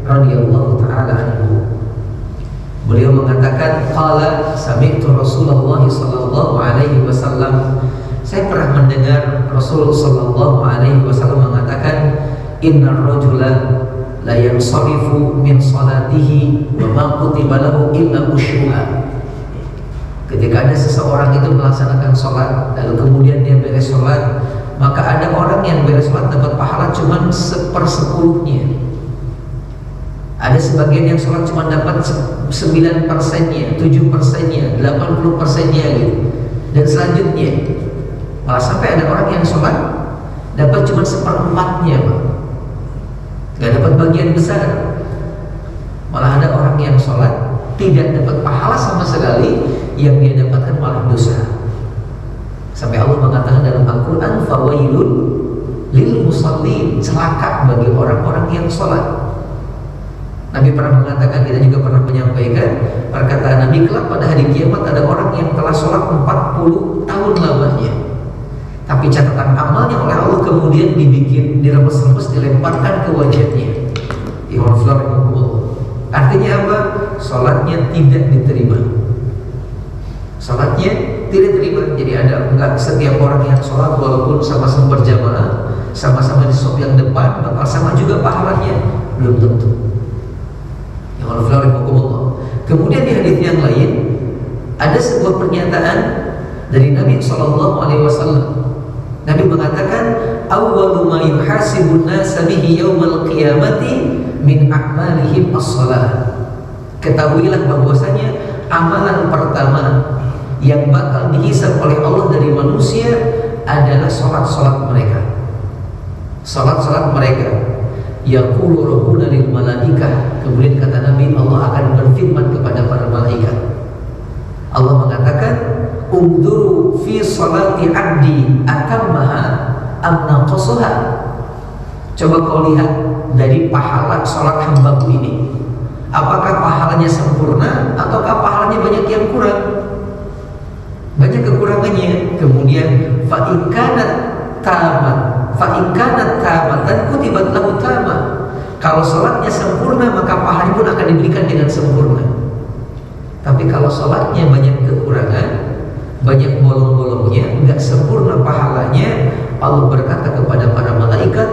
radhiyallahu taala anhu. Beliau mengatakan, qala sami'tu Rasulullah sallallahu alaihi wasallam, saya pernah mendengar Rasul sallallahu alaihi wasallam mengatakan, innar rajula la yansarifu min salatihi wa ma kutiba lahu illa usyuha. Ketika ada seseorang itu melaksanakan sholat, lalu kemudian dia beres sholat, maka ada orang yang beres sholat dapat pahala cuma 1/10-nya. Ada sebagian yang sholat cuma dapat 9%-nya, 7%-nya, 80%-nya gitu. Dan selanjutnya malah sampai ada orang yang sholat dapat cuma 1/4-nya, Pak. Gak dapat bagian besar. Malah ada orang yang sholat tidak dapat pahala sama sekali, yang dia dapatkan malah dosa. Sampai Allah mengatakan dalam Al-Quran, fawailun lil musallin, celaka bagi orang-orang yang sholat. Nabi pernah mengatakan, kita juga pernah menyampaikan perkataan Nabi, kelak pada hari kiamat ada orang yang telah sholat 40 tahun lamanya, tapi catatan amalnya oleh Allah kemudian dibikin, diremes-remes, dilemparkan ke wajahnya. Artinya apa? Sholatnya tidak diterima. Sholatnya tidak diterima. Jadi ada enggak setiap orang yang sholat walaupun sama-sama berjamaah, sama-sama di saf yang depan, bakal sama juga pahalanya? Belum tentu. Kemudian di hadits yang lain ada sebuah pernyataan dari Nabi SAW. Nabi mengatakan, awwalu ma yuhasibun nasa bihi yaumal qiyamati min a'malihim as-shalah. Ketahuilah bahwasanya amalan pertama yang bakal dihisab oleh Allah dari manusia adalah salat-salat mereka. Salat-salat mereka. Yaqulu rabbuna lil malaikah, kemudian kata Nabi, Allah akan berfirman kepada para malaikat. Allah mengatakan, unduru fi salati abdi atammaha am naqasaha. Coba kau lihat dari pahala salat hambaku ini, apakah pahalanya sempurna ataukah pahalanya banyak yang kurang? Banyak kekurangannya. Kemudian fa in kanat tamat, fa in kanat tamatan kutibat lahu tamat. Kalau salatnya sempurna maka pahalanya pun akan diberikan dengan sempurna. Tapi kalau salatnya banyak kekurangan, banyak bolong-bolongnya, enggak sempurna pahalanya, Allah berkata kepada para malaikat,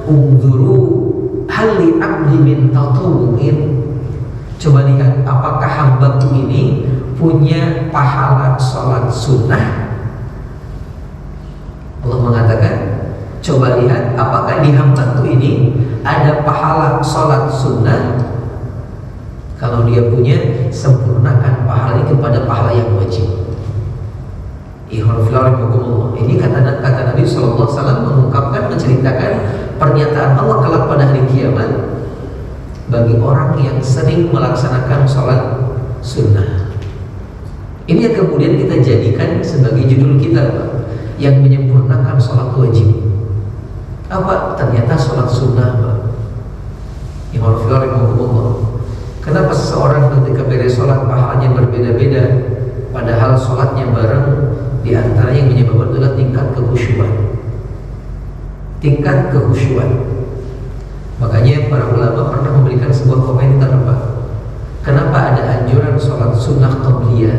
unduru hali abdi min tatawu'in. Coba lihat apakah hambaku ini punya pahala salat sunnah. Allah mengatakan, coba lihat apakah di hambaku ini ada pahala salat sunnah. Kalau dia punya, sempurnakan pahalanya kepada pahala yang wajib. Ini kata Nabi SAW mengungkapkan, menceritakan pernyataan Allah kelak pada hari kiamat bagi orang yang sering melaksanakan sholat sunnah. Ini yang kemudian kita jadikan sebagai judul kita, Pak, yang menyempurnakan sholat wajib. Apa? Ternyata sholat sunnah, Pak. Kenapa seseorang ketika beres sholat pahalanya berbeda-beda, padahal sholatnya bareng? Di antara yang menyebabkan adalah tingkat kekhusyuan. Tingkat kekhusyuan. Makanya para ulama pernah memberikan sebuah komentar, Pak. Kenapa ada anjuran sholat sunnah qabliyah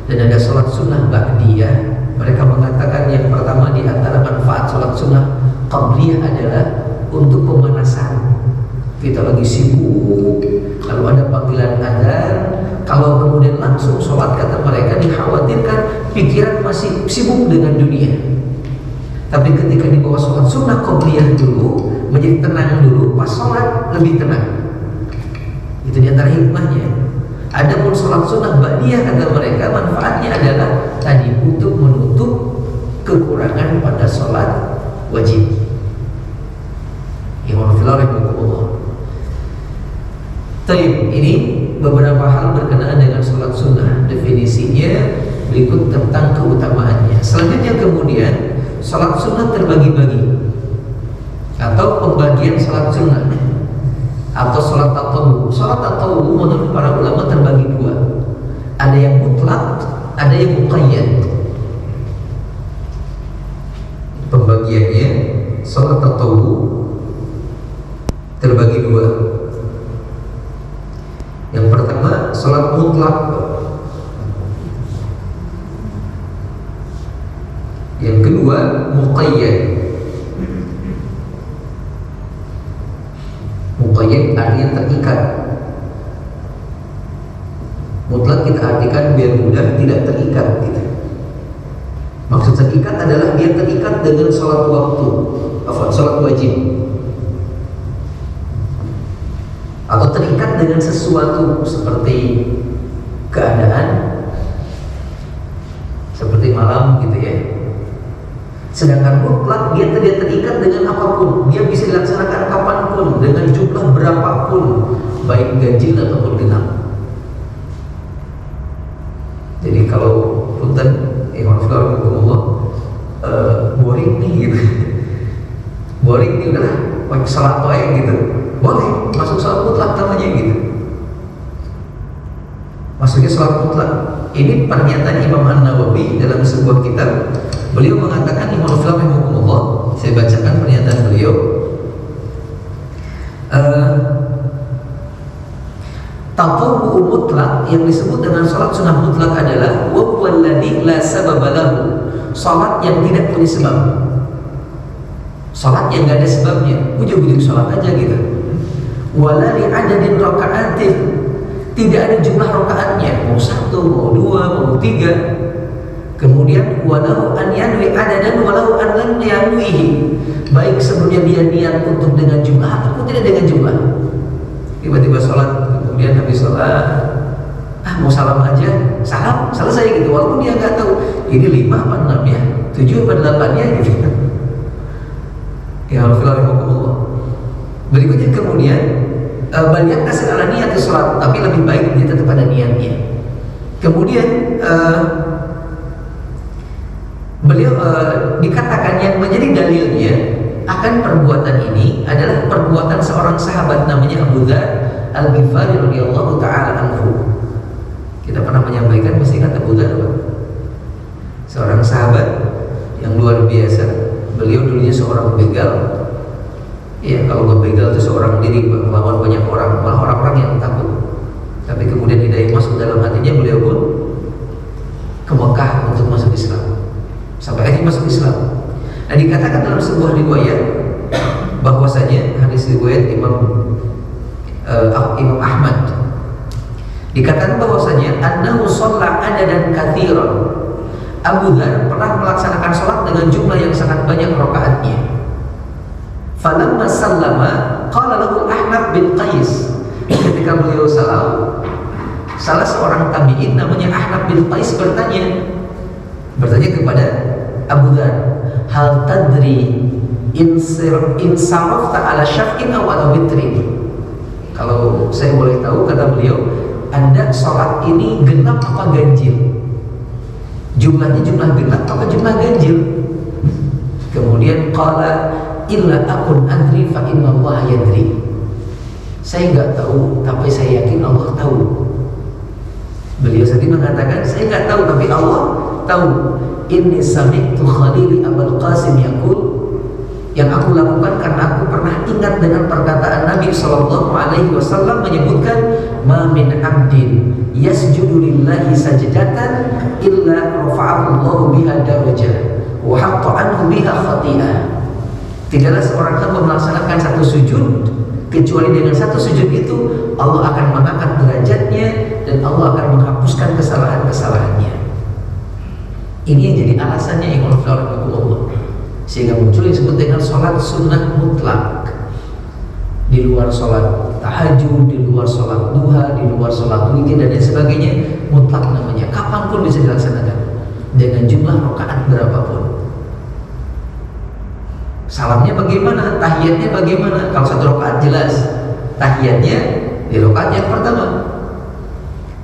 dan ada sholat sunnah ba'diyah? Mereka mengatakan yang pertama di antara manfaat sholat sunnah qabliyah adalah untuk pemanasan. Kita lagi sibuk, lalu ada panggilan adzan, kalau kemudian langsung sholat, kata mereka, dikhawatirkan pikiran masih sibuk dengan dunia. Tapi ketika dibawa sholat sunnah qabliyah dulu, menjadi tenang dulu, pas sholat lebih tenang. Itu diantara hikmahnya. Adapun sholat sunnah ba'diyah, kata mereka, manfaatnya adalah tadi untuk menutup kekurangan pada sholat wajib. Taib, ini beberapa hal berkenaan dengan sholat sunnah. Definisinya berikut tentang keutamaannya. Selanjutnya kemudian sholat sunnah terbagi-bagi, atau pembagian sholat sunnah, atau sholat tatawwu. Sholat tatawwu menurut para ulama terbagi dua. Ada yang mutlak, ada yang muqayyad. Pembagiannya sholat tatawwu terbagi dua. Yang kedua, muqayyad. Muqayyad artinya terikat. Mutlak kita artikan biar mudah, tidak terikat gitu. Maksud terikat adalah dia terikat dengan sholat waktu, sholat wajib, atau terikat dengan sesuatu seperti keadaan, seperti malam gitu ya. Sedangkan mutlak dia tidak terikat dengan apapun, dia bisa dilaksanakan kapanpun dengan jumlah berapapun, baik ganjil ataupun genap. Jadi kalau punten, Allah boring nih gitu, boring nih udah pakai salat wae gitu, boleh masuk salat mutlak namanya gitu. Maksudnya salat mutlak. Ini pernyataan Imam An-Nawawi dalam sebuah kitab. Beliau mengatakan, Imam Rahimahullah, saya bacakan pernyataan beliau. Tatawwu mutlak yang disebut dengan salat sunnah mutlak adalah wa huwa alladzi la sababa lahu, salat yang tidak punya sebab, salat yang enggak ada sebabnya, ujug-ujug salat aja gitu. Wala li adadin raka'atin, tidak ada jumlah rakaatnya, mau 1, mau 2, mau 3. Kemudian walau an yanwi adadan walau an lam yanwihi, baik sebelumnya dia niat untuk dengan jumlah ataupun tidak dengan jumlah. Tiba-tiba sholat, kemudian habis sholat, mau salam aja, salam, selesai gitu. Walaupun dia nggak tahu ini 5 apa 6 ya, 7 apa 8 ya gitu. Ya Alhamdulillah. Berikutnya kemudian banyak kasih ala niat sholat, tapi lebih baik dia tetap pada niatnya. Kemudian beliau dikatakan yang menjadi dalilnya akan perbuatan ini adalah perbuatan seorang sahabat namanya Abu Dzar Al-Ghifari radhiyallahu taala anhu. Kita pernah menyampaikan, masih ingat Abu Dzar apa? Seorang sahabat yang luar biasa. Beliau dulunya seorang begal. Ya, kalau begal itu seorang diri melawan banyak orang, malah orang-orang yang takut. Tapi kemudian hidayah masuk dalam hatinya, beliau pun ke Mekah untuk masuk Islam. Sampai akhirnya masuk Islam. Nah, dikatakan dalam sebuah riwayat bahwasanya hadis riwayat Imam Ahmad, dikatakan bahwasanya annahu shalla adadan katsiran. Abu Dzar pernah melaksanakan sholat dengan jumlah yang sangat banyak rakaatnya. Falamma sallama qala lahu Ahmad bin Qais. Ketika beliau salam, salah seorang tabi'in namanya Ahmad bin Qais bertanya kepada Abu Dzar, hal tadri insarafta ala syaf'in aw ala witrin. Kalau saya boleh tahu, kata beliau, Anda sholat ini genap apa ganjil? Jumlahnya jumlah genap atau jumlah ganjil? Kemudian qala illa akun adri fa inna Allah yadri. Saya enggak tahu, tapi saya yakin Allah tahu. Beliau tadi mengatakan, saya enggak tahu tapi Allah tahu. Inni sami'tu Khalili Abul Qasim yaqul, yang aku lakukan karena aku pernah ingat dengan perkataan Nabi SAW menyebutkan, ma min abdin yasjudu lillahi sajdatan illa rafa'ahu Allahu biha darajah wa hatta anhu biha khati'ah. Tidaklah seorang hamba melaksanakan satu sujud kecuali dengan satu sujud itu Allah akan mengangkat derajatnya dan Allah akan menghapuskan kesalahan-kesalahannya. Ini yang jadi alasannya Imam Rahimahullah, sehingga muncul yang disebut dengan sholat sunnah mutlak. Di luar sholat tahajud, di luar sholat duha, di luar sholat witir dan lain sebagainya, mutlak namanya. Kapanpun bisa dilaksanakan dengan jumlah rakaat berapapun. Salamnya bagaimana? Tahiyatnya bagaimana? Kalau 1 rakaat jelas tahiyatnya di rakaat yang pertama.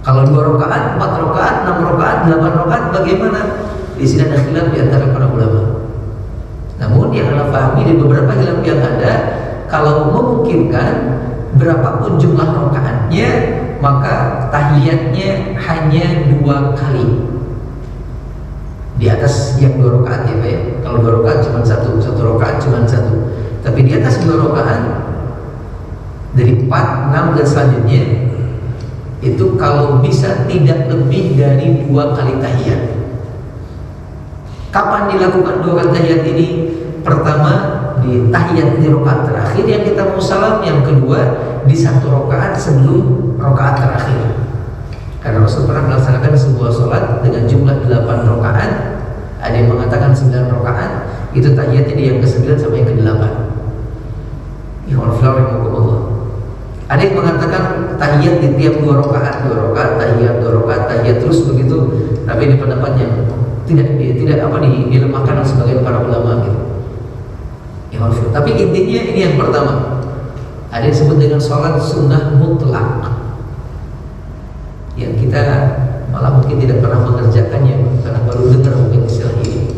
Kalau 2 rakaat, 4 rakaat, 6 rakaat, 8 rakaat bagaimana? Di sini ada khilaf di antara para ulama. Namun yang Anda pahami di beberapa khilaf yang ada, kalau memungkinkan berapapun jumlah rakaatnya, maka tahiyatnya hanya 2 kali. Di atas yang 2 rakaat ya Pak ya. Kalau 2 rakaat cuma 1 rakaat cuma 1. Tapi di atas 2 rakaat dari 4, 6 dan selanjutnya itu kalau bisa tidak lebih dari 2 kali tahiyat. Kapan dilakukan dua kali tahiyat ini? Pertama di tahiyat di rakaat terakhir yang kita mau salam, yang kedua di satu rakaat sebelum rakaat terakhir. Karena Rasul pernah melaksanakan sebuah sholat dengan jumlah 8 rakaat, ada yang mengatakan 9 rakaat, itu tahiyatnya di yang ke-9 sampai yang ke-8. Ada yang mengatakan tahiyat di tiap 2 rakaat, 2 rakaat tahiyat, 2 rakaat tahiyat terus begitu. Tapi ini pendapat yang tidak dilemahkan oleh sebagian para ulama gitu. Tapi intinya ini yang pertama. Ada yang disebut dengan sholat sunnah mutlak, yang kita malah mungkin tidak pernah mengerjakannya karena baru dengar mungkin istilah ini.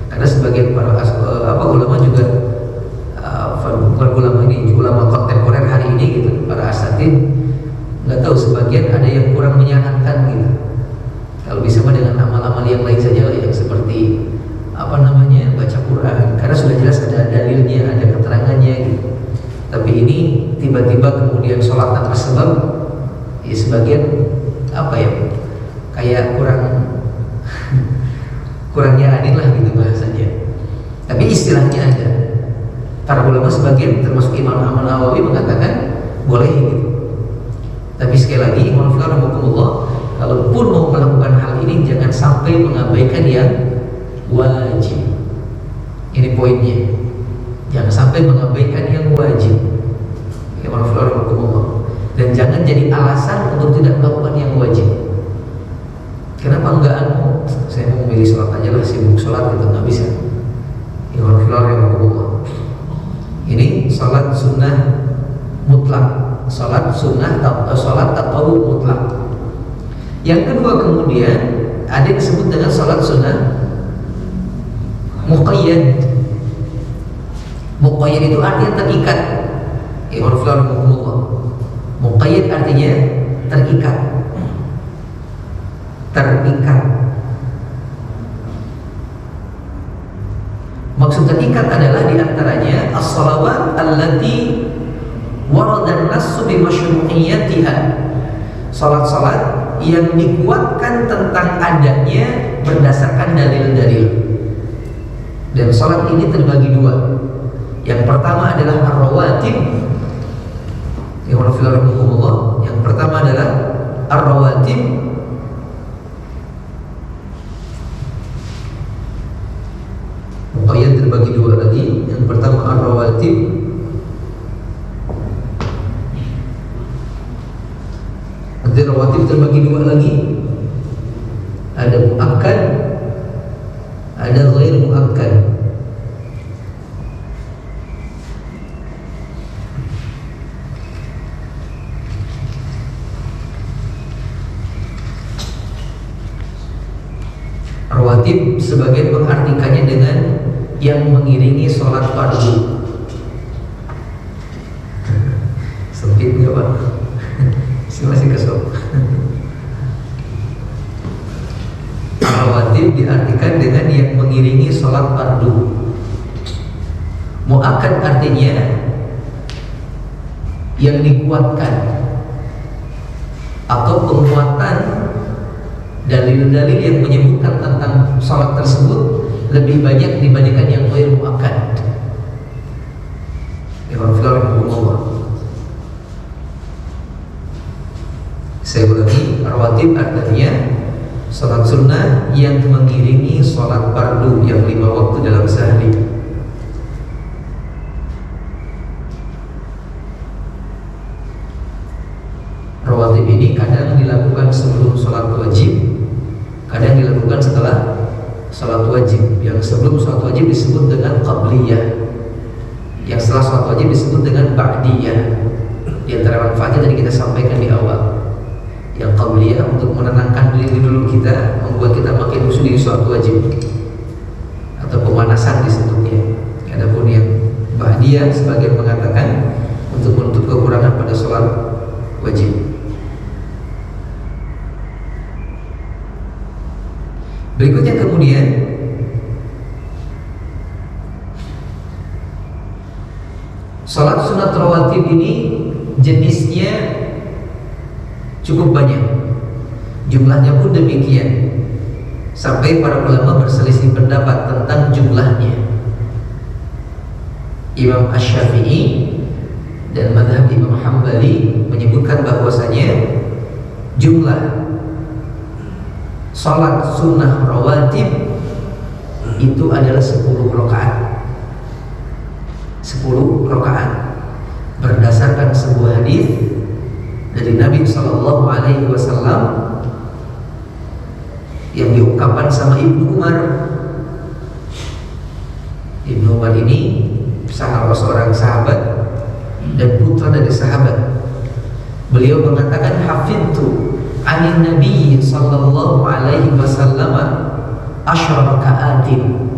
Karena sebagian para ulama juga bukan ulama ini, ulama kontemporer hari ini gitu, para asatid, nggak tahu sebagian ada yang kurang menyarankan gitu. Kalau bisa mah dengan amal-amal yang lain saja lah, yang seperti baca Quran, karena sudah jelas ada dalilnya, ada keterangannya gitu. Tapi ini tiba-tiba kemudian sholat tanpa sebab, ya sebagian kayak kurangnya adil lah gitu bahasanya. Tapi istilahnya ada. Para ulama sebagian termasuk Imam Ahmad Nawawi mengatakan boleh gitu. Tapi sekali lagi, kalaupun mau melakukan hal ini jangan sampai mengabaikan yang wajib. Ini poinnya. Jangan sampai mengabaikan yang wajib. Dan jangan jadi alasan untuk tidak melakukan yang wajib. Kenapa enggak saya mau memilih sholat aja lah, sibuk sholat gitu, nggak bisa. Ini sholat sunnah mutlak, sholat sunnah sholat tatawwu mutlak. Yang kedua kemudian ada yang disebut dengan sholat sunnah muqayyad. Muqayyad itu artinya terikat. Muqayyad artinya terikat. Maksud terikat adalah diantaranya as-salawat allati waradan nassu bi masyru'iyyatiha. Salat-salat yang dikuatkan tentang adanya berdasarkan dalil-dalil. Dan salat ini terbagi dua. Yang pertama adalah ar-rawatib. Yang pertama adalah ar-rawatib. Muqayyad terbagi dua lagi. Yang pertama ar-rawatib. Nanti rawatib terbagi dua lagi. Ada muakkad, ada ghair muakkad. Rawatib sebagian mengartikannya dengan yang mengiringi sholat fardu. Sempit nggak Pak? Masih kesel. Rawatib diartikan dengan yang mengiringi sholat fardu. Muakkad artinya yang dikuatkan atau penguatan dalil-dalil yang menyebutkan tentang sholat tersebut lebih banyak dibandingkan yang ghair muakkad. Saya ulangi, rawatib artinya sholat sunnah yang mengiringi sholat fardu yang 5 waktu dalam sehari. Rawatib ini kadang dilakukan sebelum sholat wajib, kadang dilakukan setelah sholat wajib. Yang sebelum sholat wajib disebut dengan qabliyah, yang setelah sholat wajib disebut dengan ba'diyah. Di antara manfaatnya tadi kita sampaikan di awal. Yang qabliyah untuk menenangkan diri dulu kita, membuat kita makin khusyuk di sholat wajib atau pemanasan disebutnya. Adapun yang ba'diyah sebagian mengatakan untuk menutup kekurangan pada sholat wajib. Berikutnya kemudian sholat sunat rawatib ini jenisnya cukup banyak, jumlahnya pun demikian. sampai para ulama berselisih pendapat tentang jumlahnya. Imam Asy-Syafi'i dan mazhab Imam Hambali menyebutkan bahwasanya jumlah salat sunnah rawatib itu adalah 10 rakaat. 10 rakaat berdasarkan sebuah hadis dari Nabi Shallallahu Alaihi Wasallam yang diungkapkan sama Ibnu Umar. Ibnu Umar ini seorang sahabat dan putra dari sahabat. Beliau mengatakan, hafidtu anin Nabi Sallallahu Alaihi Wasallam asyra rakaatin.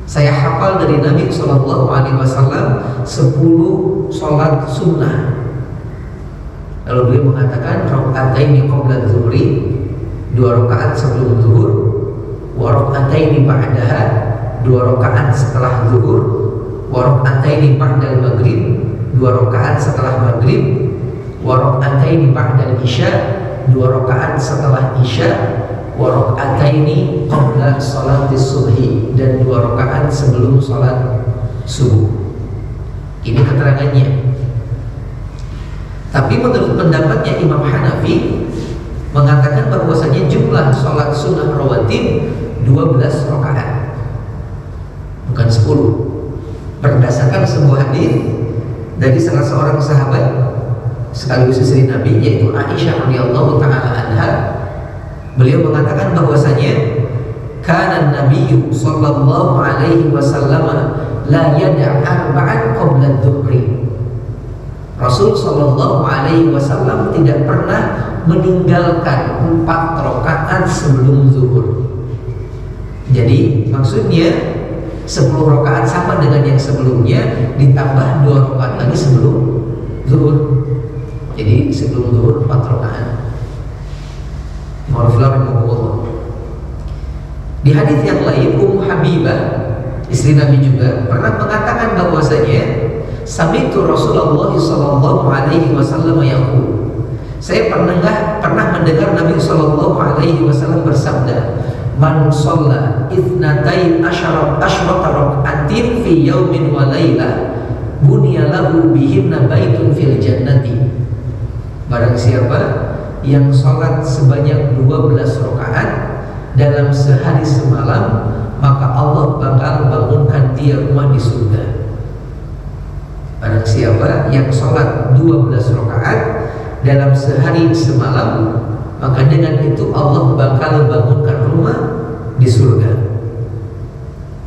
Saya hafal dari Nabi Sallallahu Alaihi Wasallam 10 sholat sunnah. Lalu beliau mengatakan, rakataini qabla zuhri, 2 rakaat sebelum zuhur, wa rakataini ba'daha, 2 rakaat setelah zuhur, wa rakataini ba'dal maghrib, 2 rakaat setelah maghrib, wa rakataini ba'dal isya, 2 rakaat setelah isya, wa rakataini qabla sholatis subhi, dan 2 rakaat sebelum sholat subuh. Ini keterangannya. Tapi menurut pendapatnya Imam Hanafi mengatakan bahwasanya jumlah sholat sunnah rawatib 12 rakaat, bukan 10. Berdasarkan sebuah hadis dari salah seorang sahabat sekaligus istri Nabi, yaitu Aisyah radhiyallahu taala anha. Beliau mengatakan bahwasanya kana Nabi sallallahu alaihi wasallam la yada' arba'an qabla dhuhri. Rasul sallallahu alaihi wasallam tidak pernah meninggalkan 4 rakaat sebelum zuhur. Jadi maksudnya 10 rakaat sama dengan yang sebelumnya, ditambah 2 rakaat lagi sebelum zuhur. Jadi sebelum zuhur 4 rakaat. Di hadis yang lain, Ummu Habibah, istri Nabi juga, pernah mengatakan bahwasanya sami'tu Rasulullah sallallahu alaihi wasallam yaqul, saya pernah mendengar Nabi sallallahu alaihi wasallam bersabda, man shalla itsnatai asyrata rak'atin fi yaumin wa lailah bunya lahu bihinna baitun fil jannati. Barang siapa yang sholat sebanyak 12 rakaat dalam sehari semalam, maka Allah bakal bangunkan dia rumah di surga. Barang siapa yang sholat 12 rakaat dalam sehari semalam, maka dengan itu Allah bakal bangunkan rumah di surga.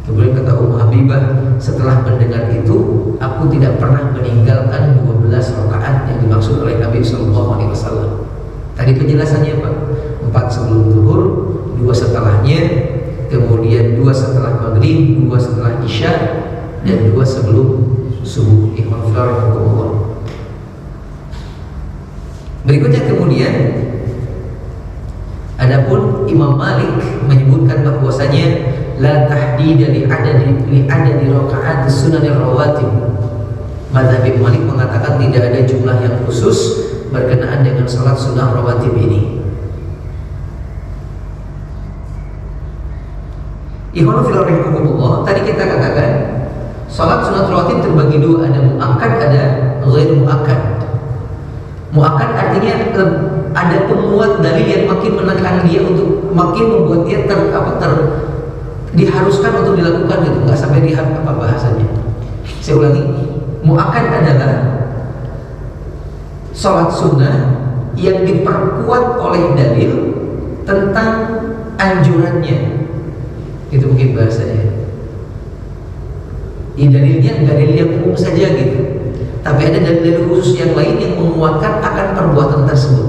Kemudian kata Ummu Habibah, setelah mendengar itu, aku tidak pernah meninggalkan 12 rakaat yang dimaksud oleh Nabi Sallallahu Alaihi Wasallam. Tadi penjelasannya Pak, 4 sebelum zuhur, 2 setelahnya, kemudian 2 setelah maghrib, 2 setelah isya, dan 2 sebelum subuh. Berikutnya kemudian, adapun Imam Malik menyebutkan bahwasanya la tahdida li adadi rakaat sunanir rawatib. Mazhab Imam Malik mengatakan tidak ada jumlah yang khusus berkenaan dengan salat sunnah rawatib ini. Ikhwan fillah rahimakumullah, tadi kita katakan salat sunnah rawatib terbagi 2, ada muakkad, ada ghair muakkad. Muakkad artinya ada penguat dalil yang makin menekan dia untuk makin membuat dia diharuskan untuk dilakukan gitu, nggak sampai apa bahasanya. Saya ulangi, muakkad adalah sholat sunnah yang diperkuat oleh dalil tentang anjurannya. Itu mungkin bahasanya. Dalilnya nggak dalil yang umum saja gitu, tapi ada dalil-dalil khusus yang lain yang menguatkan akan perbuatan tersebut.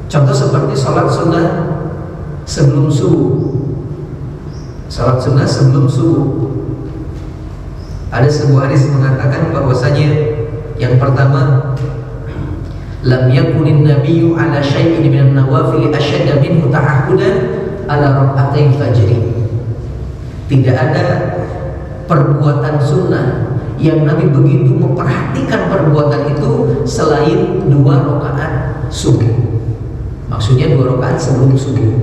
Contoh seperti sholat sunnah sebelum subuh. Sholat sunnah sebelum subuh, ada sebuah hadis mengatakan bahwasanya yang pertama, lam yakunin nabiyyu ala syai'in minan nawafil asyadda minhu ta'ahhudan ala rak'atain fajri. Tidak ada perbuatan sunnah yang Nabi begitu memperhatikan perbuatan itu selain 2 rakaat subuh. Maksudnya 2 rakaat sebelum subuh.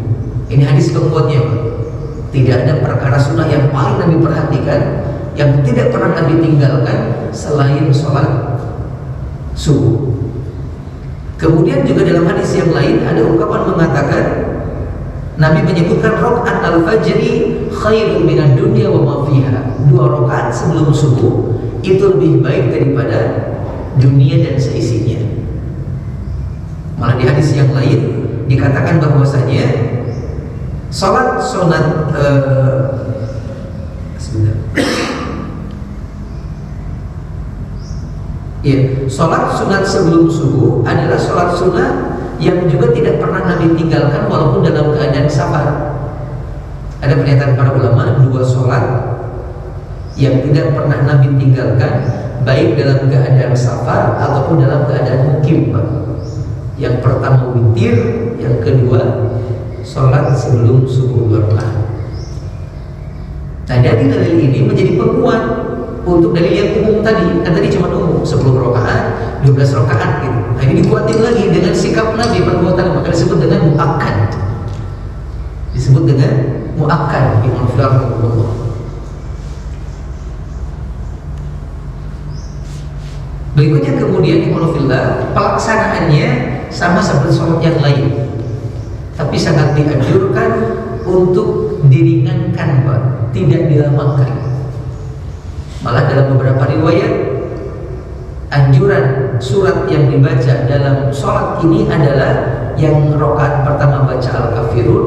Ini hadis pembuatnya, Pak. Tidak ada perkara sunnah yang paling Nabi perhatikan, yang tidak pernah Nabi tinggalkan selain sholat subuh. Kemudian juga dalam hadis yang lain ada ungkapan mengatakan, Nabi menyebutkan rakaat al-fajri khairun minad dunya wa ma fiha. 2 rakaat sebelum subuh itu lebih baik daripada dunia dan seisinya. Malah di hadis yang lain dikatakan bahwasanya salat sunat salat sunat sebelum subuh adalah salat sunat yang juga tidak pernah Nabi tinggalkan walaupun dalam keadaan safar. Ada pernyataan para ulama, 2 salat yang tidak pernah Nabi tinggalkan baik dalam keadaan safar ataupun dalam keadaan mukim. Yang pertama witir, yang kedua sholat sebelum subuh 2 rakaat. Nah, dari dalil ini menjadi penguat untuk dalil yang umum tadi. Kan tadi cuma umum 10 rakaat, 12 rakaat gitu. Nah, ini dikuatin lagi dengan sikap Nabi, perbuatan, maka disebut dengan muakkad. Disebut dengan muakkad, Imam Firdaus. Berikutnya kemudian Imam Firdaus, pelaksanaannya sama seperti sholat yang lain, tapi sangat dianjurkan untuk diringankan, Pak, tidak dilamakan. Malah dalam beberapa riwayat anjuran surat yang dibaca dalam sholat ini adalah yang rakaat pertama baca Al-Kafirun,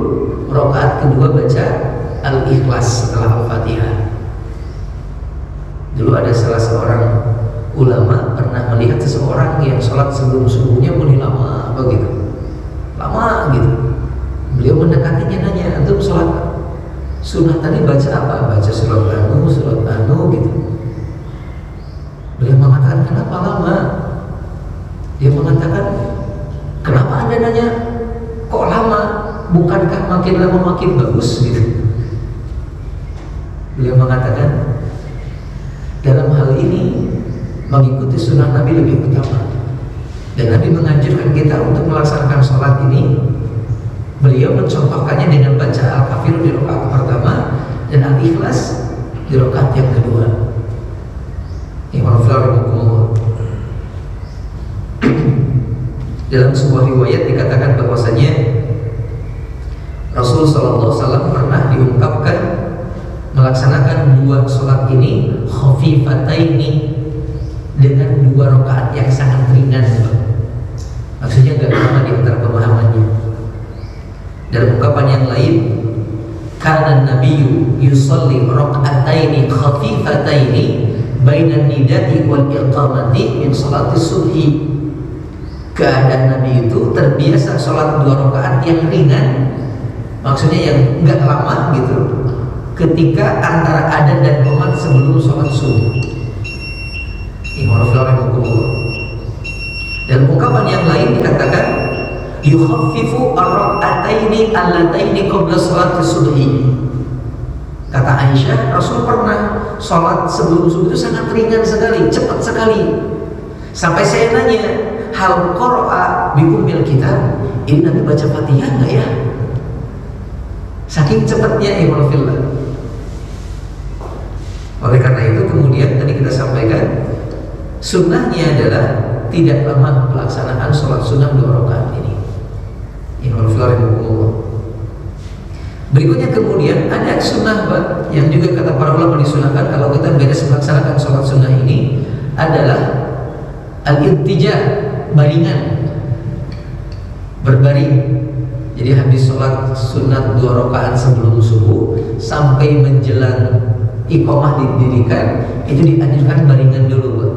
rakaat kedua baca Al-Ikhlas setelah Al-Fatihah. Dulu ada salah seorang ulama pernah melihat seseorang yang sholat sebelum subuhnya pun lama begitu, lama gitu. Beliau mendekatinya, nanya, antum sholat sunnah tadi baca apa? Baca surat anu gitu. Beliau mengatakan, kenapa lama? Dia mengatakan, kenapa anda nanya kok lama? Bukankah makin lama makin bagus gitu? Beliau mengatakan, dalam hal ini mengikuti sunnah Nabi lebih utama, dan Nabi menganjurkan kita untuk melaksanakan sholat ini. Beliau mencontohkannya dengan baca Al-Kafirun di rakaat pertama dan Al-Ikhlas di rakaat yang kedua. Dalam sebuah riwayat dikatakan bahwasanya Rasul SAW pernah diungkapkan melaksanakan 2 sholat ini khafifataini, dengan 2 rakaat yang sangat ringan. Maksudnya gak lama di antara pemahamannya. Dalam ungkapan yang lain, kana nabiyyu yusalli raka'ataini khafifataini bainan nidati wal iqamati min salati subhi. Keadaan Nabi itu terbiasa sholat 2 rakaat yang ringan, maksudnya yang enggak lama gitu, ketika antara adzan dan qomat sebelum sholat subuh. Dan ungkapan yang lain dikatakan yukhaffifu ar-rak'ataini allataini qabla sholati subhi. Kata Aisyah, Rasul pernah sholat sebelum subuh itu sangat ringan sekali, cepat sekali. Sampai saya nanya, hal qara'a bi ummil kitab, ini Nabi baca Fatihah enggak ya? Saking cepatnya Imam Firdaus. Oleh karena itu kemudian tadi kita sampaikan, sunnahnya adalah tidak lama pelaksanaan sholat sunnah 2 rakaat ini. Berikutnya kemudian ada sunnah yang juga kata para ulama disunahkan kalau kita beres melaksanakan sholat sunnah ini adalah al-ittijah, baringan, berbaring. Jadi habis sholat sunat 2 rakaat sebelum subuh sampai menjelang iqamah didirikan, itu dianjurkan baringan dulu, Pak.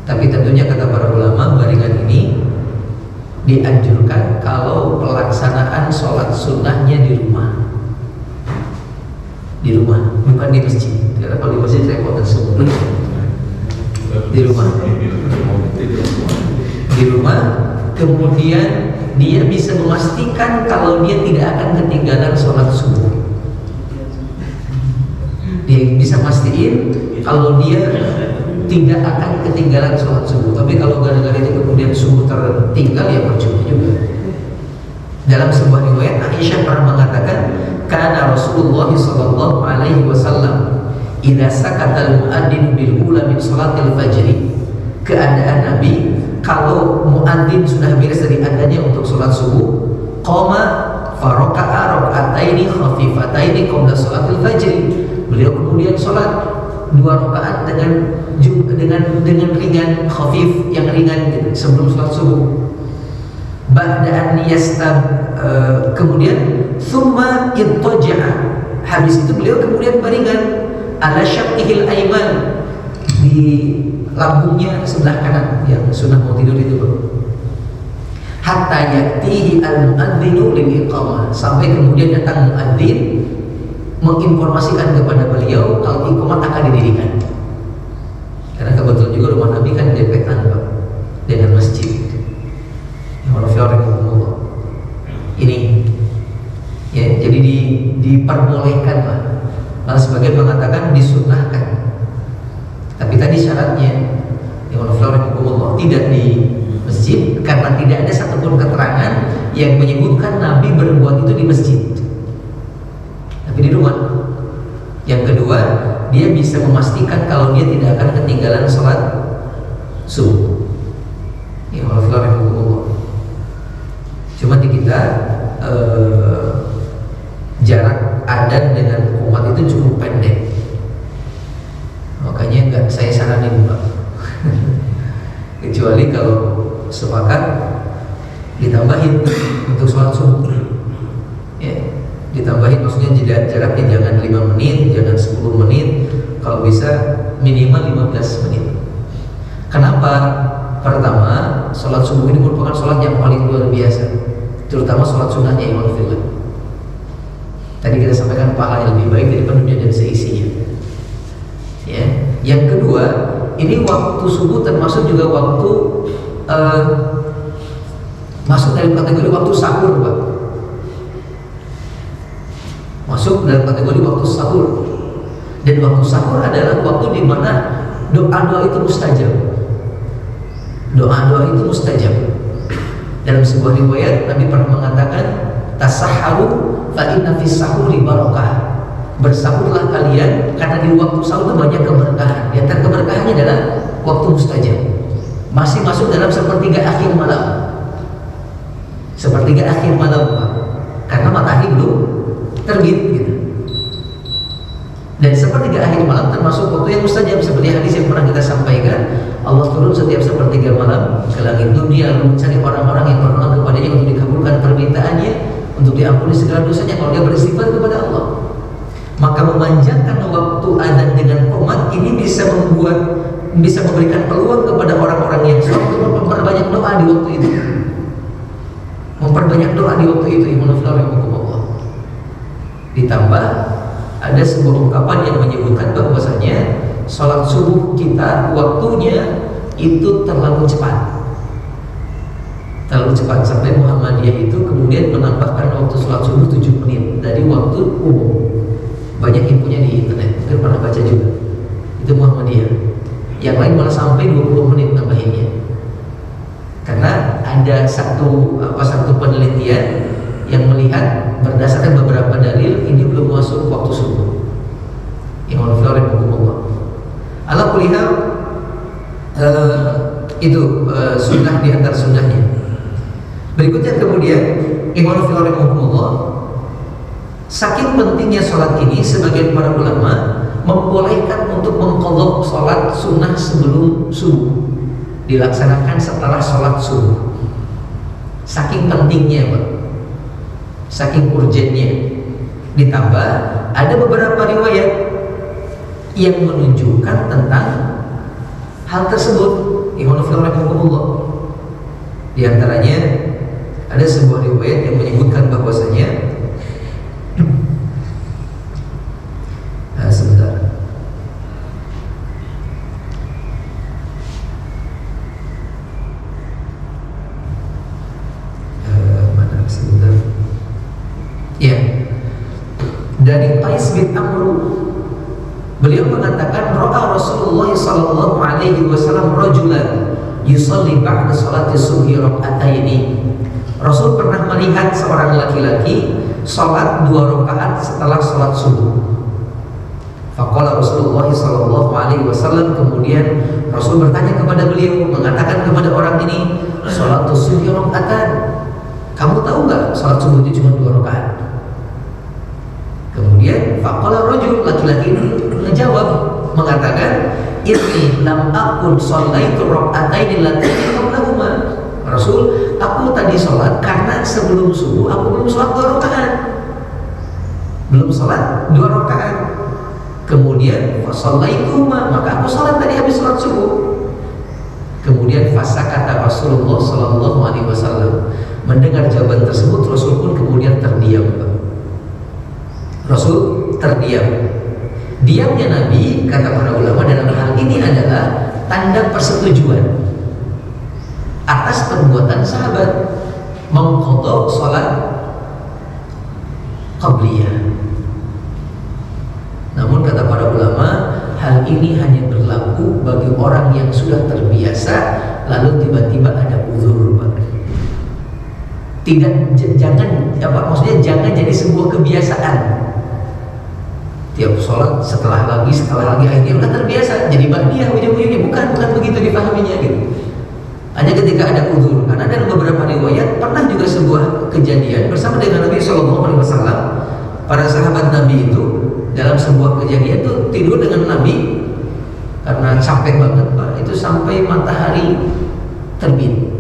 Tapi tentunya kata para ulama, baringan ini dianjurkan kalau pelaksanaan sholat sunnahnya di rumah. Di rumah, bukan di masjid. Karena kalau di masjid repot semua. Di rumah. Di rumah, kemudian dia bisa memastikan kalau dia tidak akan ketinggalan sholat subuh. Dia bisa mastiin kalau dia tidak akan ketinggalan sholat subuh. Tapi kalau gara-gara itu kemudian subuh tertinggal, ya percuma juga. Dalam sebuah riwayat Aisyah pernah mengatakan, "Kana Rasulullah sallallahu alaihi wasallam idza sakata al-muadzin bil ula min salatil fajr." Keadaan Nabi kalau muadzin sudah beres dari adanya untuk salat subuh, qama faraka'a raka'ataini khafifataini qabla salatil fajr. Beliau kemudian salat 2 rakaat dengan ringan, khafif, yang ringan gitu, sebelum salat subuh. Ba'da an kemudian thumma ittaja'a, habis itu beliau kemudian baringan ala syaqqihil aiman, di lambungnya sebelah kanan yang sudah mau tidur itu, hatta yatihi al-muadzinu lil iqamah, sampai kemudian datang muadzin menginformasikan kepada beliau kalau iqamah akan didirikan. Karena kebetulan juga rumah Nabi kan deketan Pak dengan masjid. Ini ya, jadi diperbolehkan Pak. Malah sebagian mengatakan disunnahkan. Tapi tadi syaratnya tidak di masjid, karena tidak ada satupun keterangan yang menyebutkan Nabi berbuat itu di masjid, tapi di rumah. Yang kedua, dia bisa memastikan kalau dia tidak akan ketinggalan sholat subuh. Ya, cuma di kita jarak adzan dengan umat itu cukup pendek, makanya nggak saya saranin Pak. Kecuali kalau sepakat ditambahin untuk sholat subuh ya, ditambahin, maksudnya jaraknya jangan 5 menit, jangan 10 menit, kalau bisa minimal 15 menit. Kenapa? Pertama, sholat subuh ini merupakan sholat yang paling luar biasa, terutama sholat sunnahnya Imam Fillah. Tadi kita sampaikan pahala yang lebih baik daripada dunia dan seisinya ya. Yang kedua, ini waktu subuh termasuk juga waktu masuk dalam kategori waktu sahur Pak. Masuk dalam kategori waktu sahur. Dan waktu sahur adalah waktu di mana doa-doa itu mustajab. Doa-doa itu mustajab. Dalam sebuah riwayat Nabi pernah mengatakan, tasahharu fa inna fis sahuri barakah. Bersahurlah kalian karena di waktu sahur itu banyak keberkahan. Di antara keberkahannya adalah waktu mustajab. Masih masuk dalam sepertiga akhir malam. Sepertiga akhir malam Pak. Karena matahari belum terbit gitu. Dan sepertiga akhir malam termasuk waktu yang mustajab, seperti hadis yang pernah kita sampaikan. Allah turun setiap sepertiga malam ke langit dunia lalu mencari orang-orang yang berdoa kepadanya untuk dikabulkan permintaannya, untuk diampuni segala dosanya kalau dia beristighfar kepada Allah. Maka memanjangkan waktu adzan dengan qomat ini bisa memberikan peluang kepada orang-orang yang sholat untuk memperbanyak doa di waktu itu. Memperbanyak doa di waktu itu, Allah. Ditambah ada sebuah ungkapan yang menyebutkan bahwasanya sholat subuh kita waktunya itu terlalu cepat. Terlalu cepat sampai Muhammadiyah itu kemudian menambahkan waktu sholat subuh 7 menit dari waktu umum. Banyak yang punya di internet, mungkin pernah baca juga. Itu Muhammadiyah. Yang lain malah sampai 20 menit nambahinnya. Karena ada satu penelitian yang melihat berdasarkan beberapa dalil ini belum masuk waktu subuh. Imam Flores mengumpulkan. Ala kulihal itu sunnah di antara sunnahnya. Berikutnya kemudian Imam Flores mengumpulkan. Saking pentingnya sholat ini, sebagian para ulama membolehkan untuk mengqadha sholat sunnah sebelum subuh, dilaksanakan setelah sholat subuh. Saking pentingnya Pak, saking urgennya. Ditambah ada beberapa riwayat yang menunjukkan tentang hal tersebut. Imam Nawawi rahimahullah, di antaranya ada sebuah riwayat yang menyebutkan bahwasanya sebentar. Sebentar. Ya. Dari Qais bin Amr, beliau mengatakan ra'a Rasulullah sallallahu alaihi wasallam rajulan yusalli ba'da salati subhi rak'ataini Rasul pernah melihat seorang laki-laki sholat 2 rakaat setelah sholat subuh. Faqala Rasulullah sallallahu alaihi wasallam, kemudian Rasul bertanya kepada beliau, mengatakan kepada orang ini, sholatus subhi raka'atan. Kamu tahu nggak sholat subuh itu cuma 2 rakaat? Kemudian faqala rajul, laki-laki ini menjawab mengatakan, inni lam akun shallaitu raka'ataini allataini qablahuma. Rasul, aku tadi sholat karena sebelum subuh aku belum sholat 2 rakaat. Belum sholat 2 rakaat. Kemudian fasallaituhuma, maka aku sholat tadi habis sholat subuh. Kemudian fasakata Rasulullah sallallahu alaihi wasallam. Mendengar jawaban tersebut, Rasul pun kemudian terdiam. Rasul terdiam. Diamnya Nabi, kata para ulama, dalam hal ini adalah tanda persetujuan atas perbuatan sahabat mengqadha salat qabliyah. Namun kata para ulama, hal ini hanya berlaku bagi orang yang sudah terbiasa lalu tiba-tiba ada uzur. Maksudnya jangan jadi sebuah kebiasaan. Tiap sholat setelah lagi akhirnya udah terbiasa jadi ba'diyah ujung-ujungnya. Bukan begitu dipahaminya gitu. Hanya ketika ada uzur. Karena dalam beberapa riwayat pernah juga sebuah kejadian bersama dengan Nabi SAW. Para sahabat Nabi itu dalam sebuah kejadian itu tidur dengan Nabi karena capek banget Pak, itu sampai matahari terbit.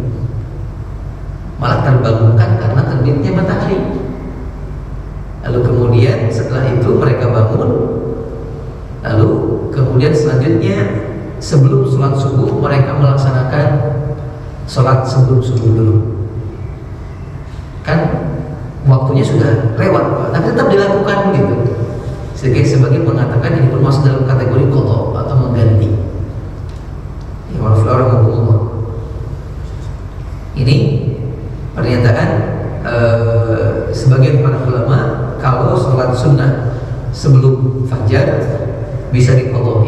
Malah terbangunkan karena terbitnya matahari. Lalu kemudian setelah itu mereka bangun. Lalu kemudian selanjutnya sebelum sholat subuh mereka melaksanakan sholat sebelum subuh dulu. Kan waktunya sudah lewat Pak, tapi tetap dilakukan gitu. Sehingga sebagian mengatakan ini pun masuk dalam kategori qadha atau mengganti. Ya Allah. Ini pernyataan sebagian para ulama, kalau sholat sunnah sebelum fajar bisa diqadha.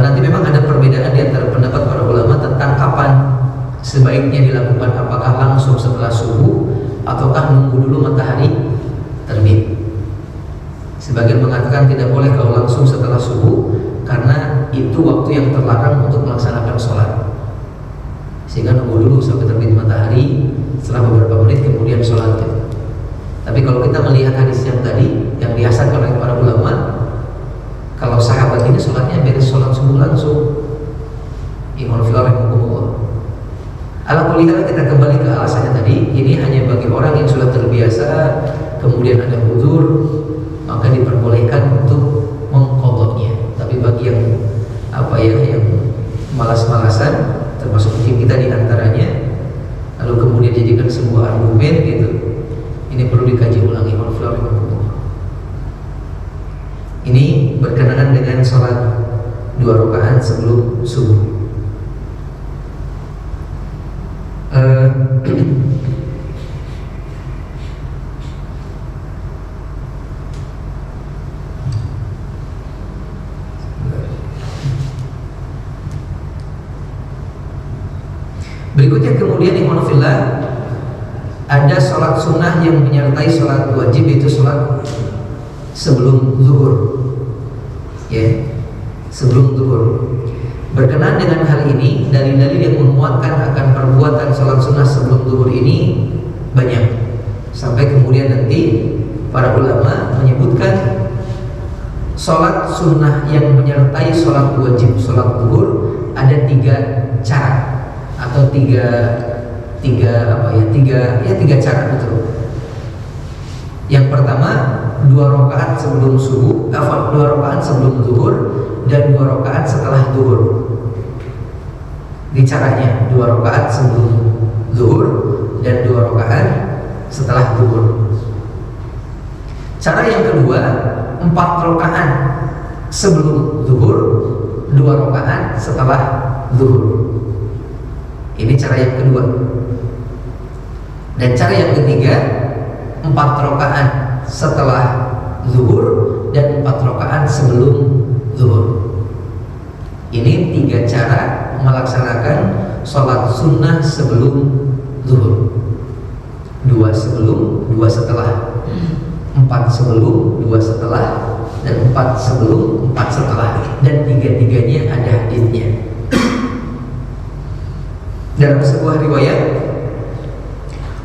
Nanti memang ada perbedaan di antara pendapat para ulama tentang kapan sebaiknya dilakukan, apakah langsung setelah subuh ataukah nunggu dulu matahari terbit. Sebagian mengatakan tidak boleh kalau langsung setelah subuh karena itu waktu yang terlarang untuk melaksanakan sholat, sehingga nunggu dulu sampai terbit matahari, setelah beberapa menit kemudian sholat. Tapi kalau kita melihat hadis yang tadi yang dihasankan oleh para ulama, kalau sahabat ini sholatnya beres sholat subuh langsung. Ala kulli hal, kita kembali ke alasannya tadi. Ini hanya bagi orang yang sudah terbiasa kemudian ada uzur, maka diperbolehkan untuk mengqadhanya. Tapi bagi yang yang malas-malasan, termasuk kita di antaranya, lalu kemudian dijadikan sebuah argumen gitu, ini perlu dikaji ulangi. Ini berkenaan dengan sholat 2 rakaat sebelum subuh. Berikutnya kemudian ikhwanullah, ada sholat sunnah yang menyertai sholat wajib, yaitu sholat sebelum zuhur. Ya, sebelum zuhur. Berkenaan dengan hal ini, dalil-dalil yang menguatkan akan perbuatan sholat sunnah sebelum zuhur ini banyak. Sampai kemudian nanti para ulama menyebutkan sholat sunnah yang menyertai sholat wajib, sholat zuhur, ada 3 cara atau tiga cara, betul. Yang pertama 2 rakaat sebelum subuh, 2 rakaat sebelum zuhur dan 2 rakaat setelah zuhur. Di caranya 2 rakaat sebelum zuhur dan 2 rakaat setelah zuhur. Cara yang kedua 4 rakaat sebelum zuhur, 2 rakaat setelah zuhur. Ini cara yang kedua. Dan cara yang ketiga 4 rakaat setelah zuhur dan 4 rakaat sebelum zuhur. Ini 3 cara melaksanakan sholat sunnah sebelum zuhur. 2 sebelum, 2 setelah, 4 sebelum, 2 setelah, dan 4 sebelum, 4 setelah, dan 3-tiganya ada hadisnya. Dalam sebuah riwayat,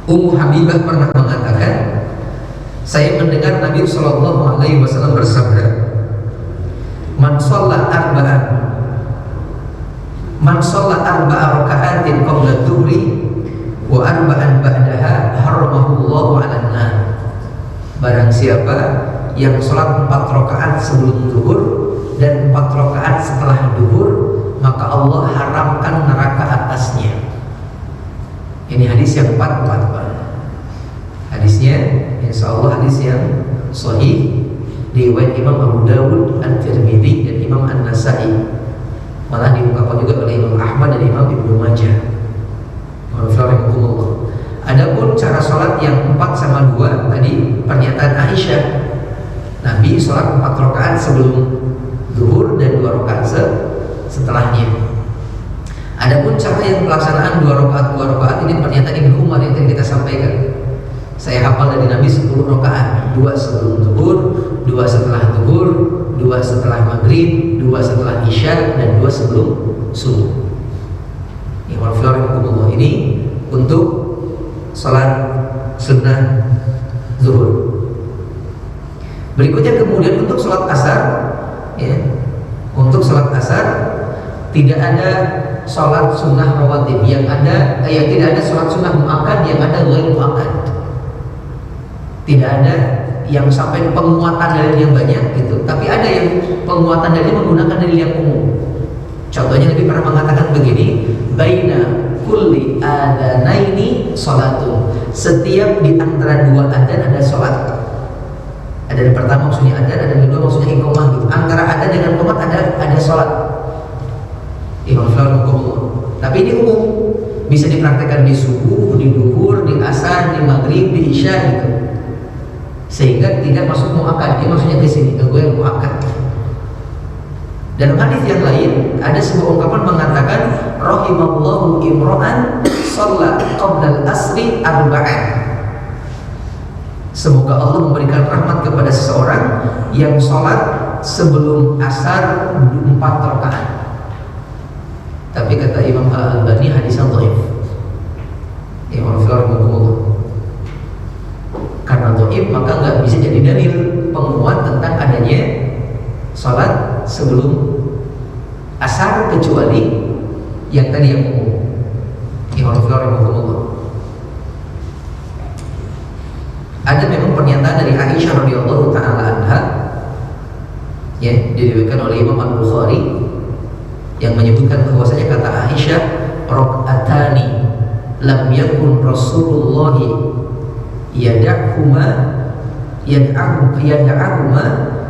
Ummu Habibah pernah mengatakan, saya mendengar Nabi Shallallahu Alaihi Wasallam bersabda, Man sholla arba'a raka'atin qabla dhuhri wa arba'an ba'daha haramahullahu 'alan nar. Barang siapa yang sholat 4 rakaat sebelum zuhur dan 4 rakaat setelah zuhur, maka Allah haramkan neraka atasnya. Ini hadis yang 4. Hadisnya insyaallah hadis yang sahih, riwayat Imam Abu Dawud, At-Tirmidzi, dan Imam An-Nasa'i. Malah diungkapkan juga oleh Imam Ahmad dan Imam Ibnu Majah. Adapun cara sholat yang 4 sama 2 tadi, pernyataan Aisyah, Nabi sholat 4 rakaat sebelum zuhur dan 2 rakaat setelahnya. Adapun cara yang pelaksanaan 2 rakaat ini pernyataan Ibnu Umar yang tadi kita sampaikan. Saya hafal dari Nabi 10 rakaat, 2 sebelum zuhur, 2 setelah zuhur, 2 setelah maghrib, 2 setelah isya, dan 2 sebelum subuh. Ini untuk salat sunnah zuhur. Berikutnya kemudian untuk salat asar, ya, untuk salat asar tidak ada salat sunnah rawatib, yang ada tidak ada salat sunnah muakkad, yang ada ghair muakkad. Tidak ada yang sampai penguatan dalil yang banyak gitu, tapi ada yang penguatan dalil menggunakan dalil yang umum. Contohnya Nabi pernah mengatakan begini, baina kulli adanaini salatun. Setiap di antara 2 adzan ada salat. Adzan pertama maksudnya adzan, adzan kedua maksudnya iqamah gitu. Antara adzan dengan qomat ada salat. Tapi ini umum, bisa dipraktekkan di subuh, di duhur, di asar, di maghrib, di isya gitu. Sehingga tidak masuk muakkad. Dia maksudnya di sini gue muakkad. Dalam hadis yang lain ada sebuah ungkapan mengatakan, rahimallahu imra'an shalla qabla al-asri arba'an. Semoga Allah memberikan rahmat kepada seseorang yang sholat sebelum asar 4 rakaat. Tapi kata Imam Al-Albani hadisnya dhaif. Karena dhaif maka nggak bisa jadi dalil penguat tentang adanya sholat sebelum asar, kecuali yang tadi yang umum. Ada memang pernyataan dari Aisyah radhiyallahu taala anha, ya, diriwayatkan oleh Imam Al-Bukhari, yang menyebutkan bahwasanya kata Aisyah, rakaatani lam yakun Rasulullah yad'ahuma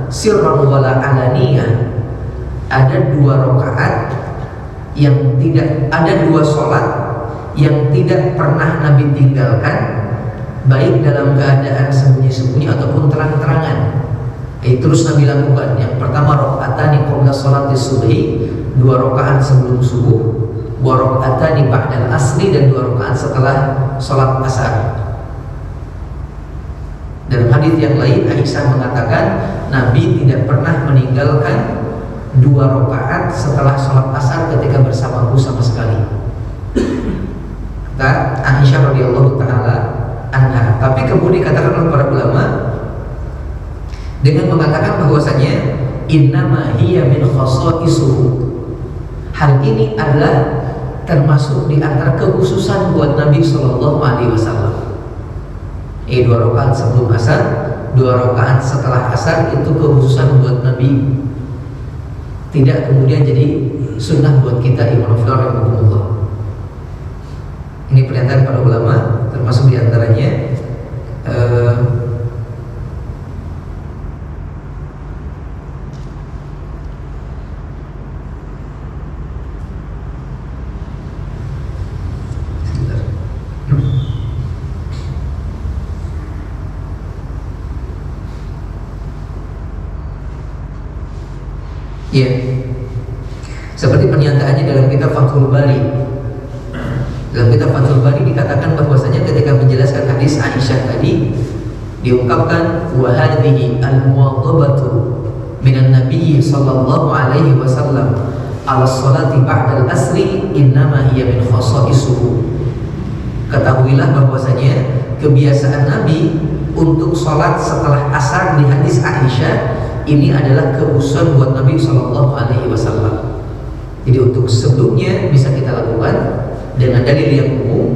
sirran wala alaniyah. Ada 2 rakaat yang tidak, ada 2 sholat yang tidak pernah Nabi tinggalkan, baik dalam keadaan sembunyi-sembunyi ataupun terang-terangan. Terus Nabi lakukan. Yang pertama rakaatani qabla sholati subhi, 2 rakaat sebelum subuh, 2 rakaatani ba'dal asri, dan 2 rakaat setelah sholat asar. Dalam hadis yang lain Aisyah mengatakan Nabi tidak pernah meninggalkan 2 rakaat setelah sholat asar ketika bersamaku sama sekali. Kata Aisyah radhiyallahu taala anha. Tapi kemudian dikatakan oleh para ulama dengan mengatakan bahwasanya innama hiya min khasaisuhu. Hal ini adalah termasuk di antara kekhususan buat Nabi sallallahu alaihi wasallam. 2 rakaat sebelum asar, 2 rakaat setelah asar, itu kekhususan buat Nabi. Tidak kemudian jadi sunnah buat kita. Ini pernyataan para ulama, termasuk diantaranya ya, seperti pernyataannya dalam kitab Fathul Bari. Dalam kitab Fathul Bari dikatakan bahwasanya ketika menjelaskan hadis Aisyah tadi diungkapkan wa hadhihi al-muwadhabatu minan nabiy sallallahu alaihi wasallam ala salati ba'da al-asri innama hiya min khasaisuhu. Ketahuilah bahwasanya kebiasaan Nabi untuk salat setelah asar di hadis Aisyah ini adalah kekhususan buat Nabi sallallahu alaihi wasallam. Jadi untuk sebelumnya bisa kita lakukan dengan dalil yang umum,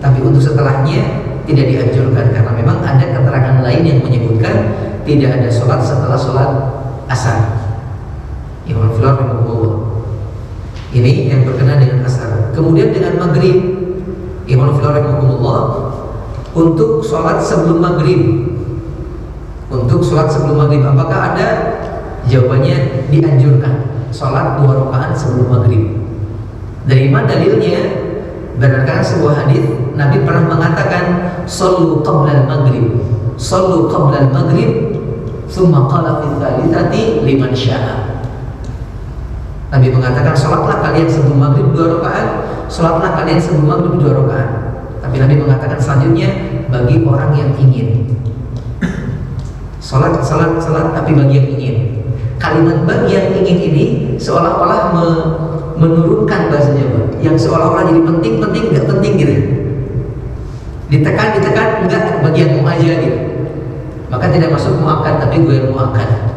tapi untuk setelahnya tidak dianjurkan karena memang ada keterangan lain yang menyebutkan tidak ada sholat setelah sholat asar. Ini yang berkenaan dengan asar. Kemudian dengan maghrib, untuk sholat sebelum maghrib. Untuk sholat sebelum maghrib, apakah ada? Jawabannya dianjurkan. Sholat 2 rakaat sebelum maghrib. Dari mana dalilnya? Berdasarkan sebuah hadis Nabi pernah mengatakan sallu qabla al-maghrib, sallu qabla al-maghrib, thumma qala fi tsalitsati liman syaa. Nabi mengatakan salatlah kalian sebelum maghrib 2 rakaat, salatlah kalian sebelum maghrib 2 rakaat. Tapi Nabi mengatakan selanjutnya bagi orang yang ingin. Salat tapi bagi yang ingin. Kalimat bagi yang ingin ini seolah-olah menurunkan bahasa Jawa, yang seolah-olah jadi penting, nggak penting gitu. Ditekan, enggak, bagian mau aja gitu. Maka tidak masuk muakkad, tapi gue muakkad.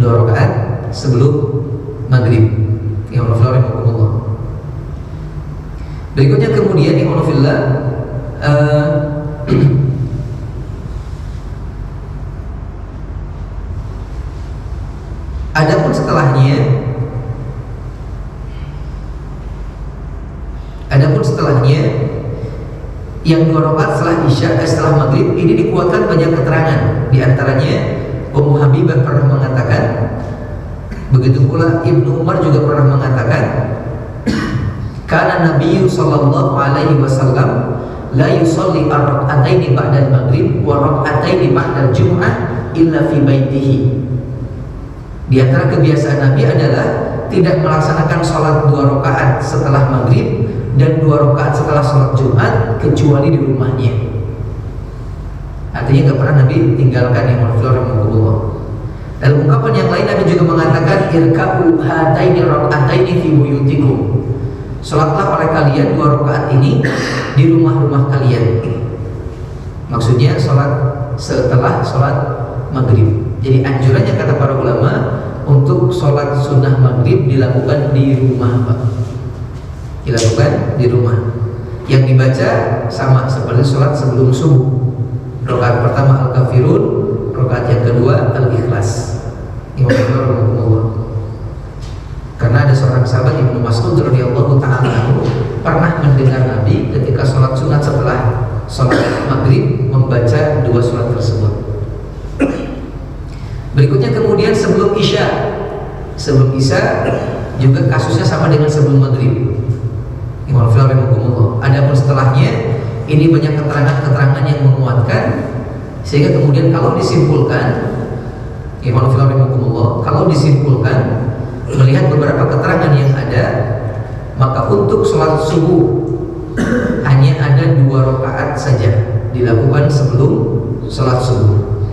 2 rakaat sebelum maghrib. Ya Allah, berikutnya kemudian ya Allah, adapun setelahnya yang 2 rakaat setelah isya, setelah maghrib ini dikuatkan banyak keterangan. Di antaranya Ummu Habibah pernah mengatakan, begitu pula Ibnu Umar juga pernah mengatakan, kana Nabi sallallahu alaihi wasallam la yusalli ar-rak'ataini ba'da al-maghrib wa rak'ataini ba'da al-jum'ah illa fi baitihi. Di antara kebiasaan Nabi adalah tidak melaksanakan sholat 2 rakaat setelah maghrib dan 2 rakaat setelah sholat Jumat kecuali di rumahnya. Artinya nggak pernah Nabi tinggalkan yang Allah. Dalam ungkapan yang lain Nabi juga mengatakan irka'u hataini rak'ataini fi buyutikum. Sholatlah oleh kalian 2 rakaat ini di rumah-rumah kalian. Maksudnya sholat setelah sholat maghrib. Jadi anjurannya kata para ulama untuk sholat sunnah maghrib dilakukan di rumah, Pak. Dilakukan di rumah. Yang dibaca sama seperti sholat sebelum subuh. Rakaat pertama Al-Kafirun, rakaat yang kedua Al-Ikhlas. Karena ada seorang sahabat Ibnu Mas'ud radhiyallahu ta'ala pernah mendengar Nabi ketika sholat sunat setelah sholat maghrib membaca 2 surat tersebut. Berikutnya kemudian sebelum isya. Sebelum isya juga kasusnya sama dengan sebelum maghrib. Adapun setelahnya ini banyak keterangan-keterangan yang menguatkan, sehingga kemudian kalau disimpulkan, melihat beberapa keterangan yang ada, maka untuk sholat subuh hanya ada 2 rakaat saja dilakukan sebelum sholat subuh.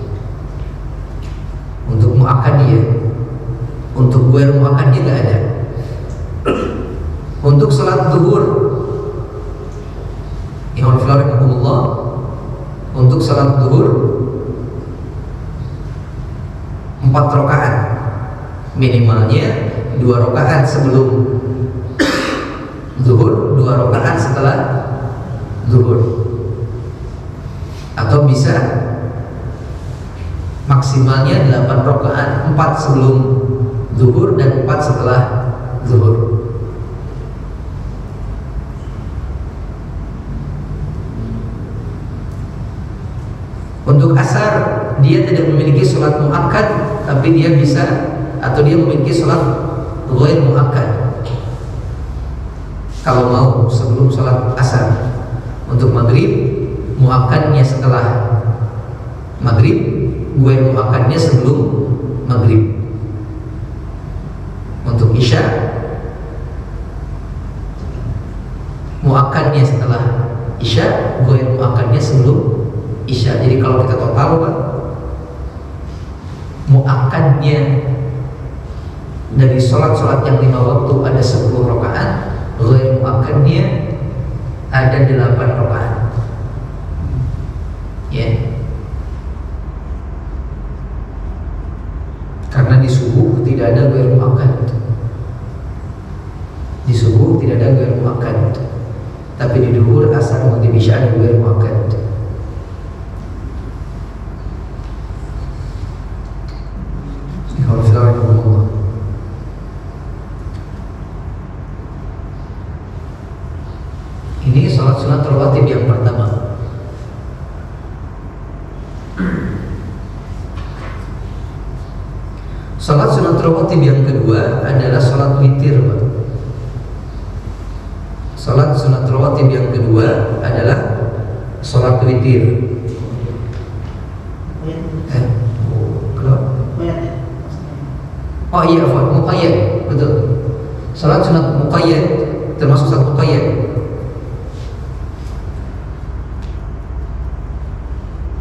Untuk muakkadiyah, untuk ghair muakkadiyah tidak ada. Untuk sholat zuhur, untuk sholat zuhur 4 rakaat, minimalnya 2 rakaat sebelum zuhur, 2 rakaat setelah zuhur, atau bisa maksimalnya 8 rakaat, 4 sebelum zuhur dan 4 setelah zuhur. Untuk asar dia tidak memiliki sholat muakkad, tapi dia bisa atau dia memiliki sholat ghair muakkad kalau mau sebelum sholat asar. Untuk maghrib muakkadnya setelah maghrib, ghair muakkadnya sebelum maghrib. Untuk isya muakkadnya muakadnya dari sholat yang 5 waktu ada 10 rakaat, ghair muakadnya ada 8 rakaat. Ya. Karena di subuh tidak ada ghair muakad. Di subuh tidak ada ghair muakad. Tapi di duhur, asar, maghrib, isya ada ghair muakad. Ini sholat sunat rawatib yang pertama. Sholat sunat rawatib yang kedua adalah sholat witir. Sholat sunat rawatib yang kedua adalah sholat witir. Oh iya, muqayyad, betul. Salat sunat muqayyad termasuk salat muqayyad.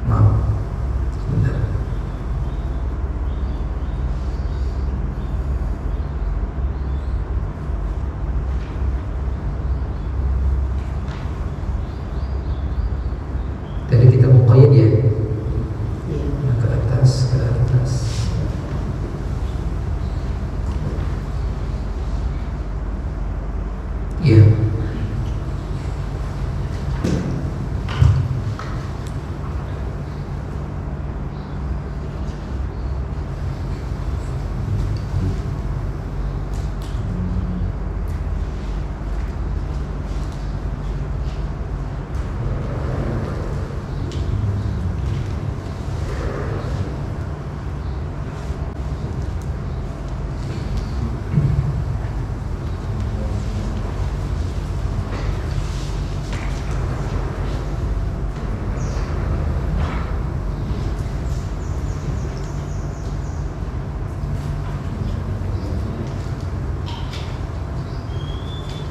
Maaf. Sebentar. Tadi kita muqayyad ya. Ke atas, ke atas. Ya.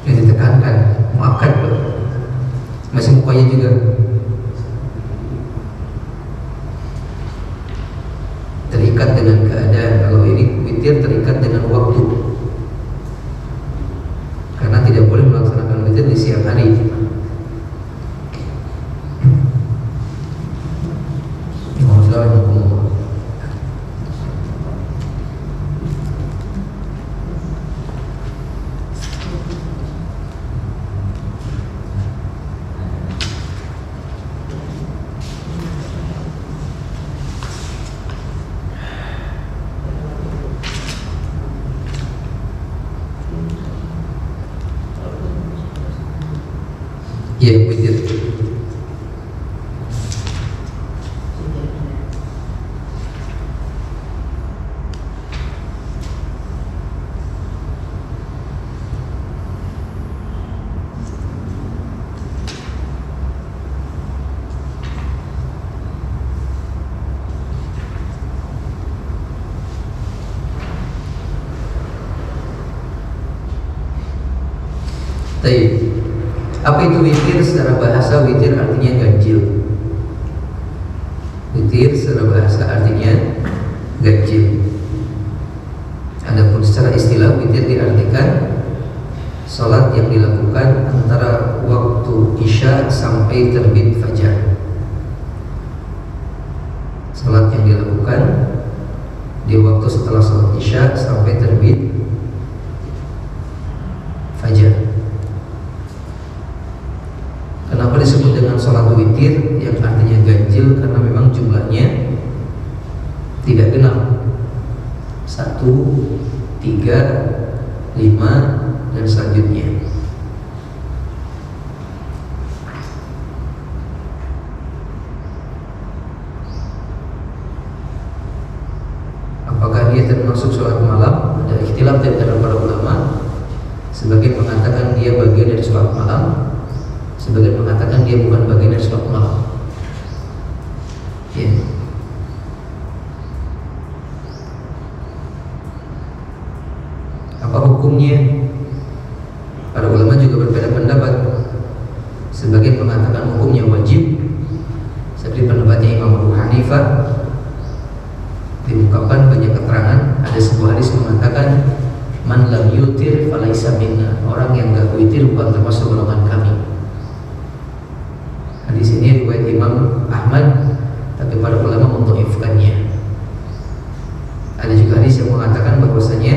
Yang ditekankan muakkad, masih muqayyad juga. Terikat dengan keadaan. Kalau ini witir terikat dengan waktu, karena tidak boleh melaksanakan witir di siang hari. Ya, witir. Baik. Apa itu witir? Secara bahasa witir artinya ganjil. Witir secara bahasa artinya ganjil. Adapun secara istilah witir diartikan salat yang dilakukan antara waktu isya sampai terbit fajar. Salat yang dilakukan di waktu setelah salat isya sampai terbit fajar. Kenapa disebut dengan sholat witir yang artinya ganjil? Karena memang jumlahnya tidak genap. 1, 3, 5 dan selanjutnya. Apakah dia termasuk sholat malam? Ada ikhtilaf di antara para ulama. Sebagian mengatakan dia bagian dari sholat malam, sebagian mengatakan dia bukan bagian dari sholat malam. Ya. Apa hukumnya? Para ulama juga berbeda pendapat. Sebagian mengatakan hukumnya wajib, seperti pendapatnya Imam Abu Hanifah. diungkapkan banyak keterangan. Ada sebuah hadis mengatakan man lam yutir falaisa minna, orang yang enggak witir bukan termasuk golongan kami. Hadis ini riwayat Imam Ahmad, tapi para ulama mendhaifkannya. Ada juga hadis yang mengatakan bahwasanya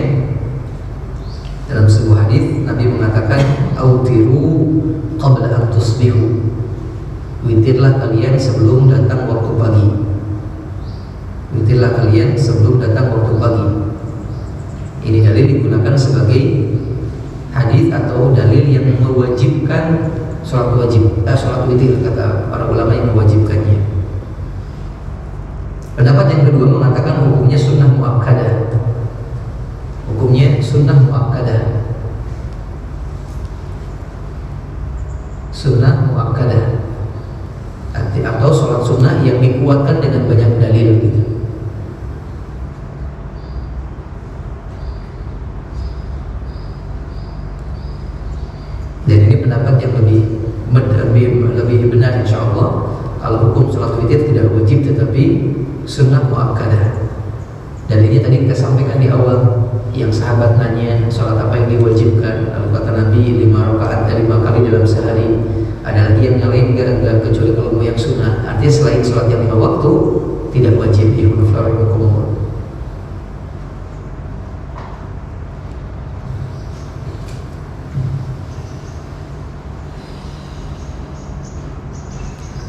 dalam sebuah hadis Nabi mengatakan autiru qabla an tusbihu, witirlah kalian sebelum datang waktu pagi. Witirlah kalian sebelum datang waktu pagi. Ini dalil digunakan sebagai hadis atau dalil yang mewajibkan sholat wajib, sholat witir, kata para ulama yang mewajibkannya. Pendapat yang kedua mengatakan hukumnya sunnah muakkadah. Hukumnya sunnah muakkadah. Sunnah muakkadah atau sholat sunnah yang dikuatkan dengan banyak dalil gitu. Dan ini pendapat yang lebih benar insyaallah. Kalau hukum sholat witir tidak wajib tetapi sunnah muakkadah. Dan ini tadi kita sampaikan di awal, yang sahabat nanya sholat apa yang diwajibkan, lalu kata Nabi 5 rakaat 5 kali dalam sehari. Ada lagi yang nyalain enggak kecuali kalau mau yang sunnah. Artinya selain sholat yang 5 waktu tidak wajib.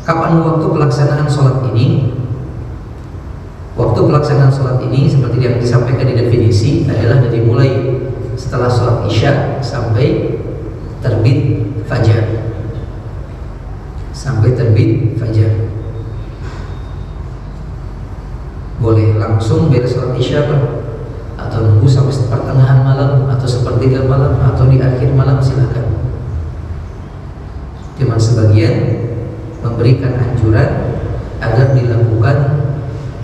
Kapan waktu pelaksanaan sholat ini? Waktu pelaksanaan sholat ini seperti yang disampaikan di definisi adalah dari mulai setelah sholat isya sampai terbit fajar. Sampai terbit fajar. Boleh langsung beres sholat isya Pak, atau nunggu sampai pertengahan malam, atau sepertiga malam, atau di akhir malam, silakan. Cuma sebagian memberikan anjuran agar dilakukan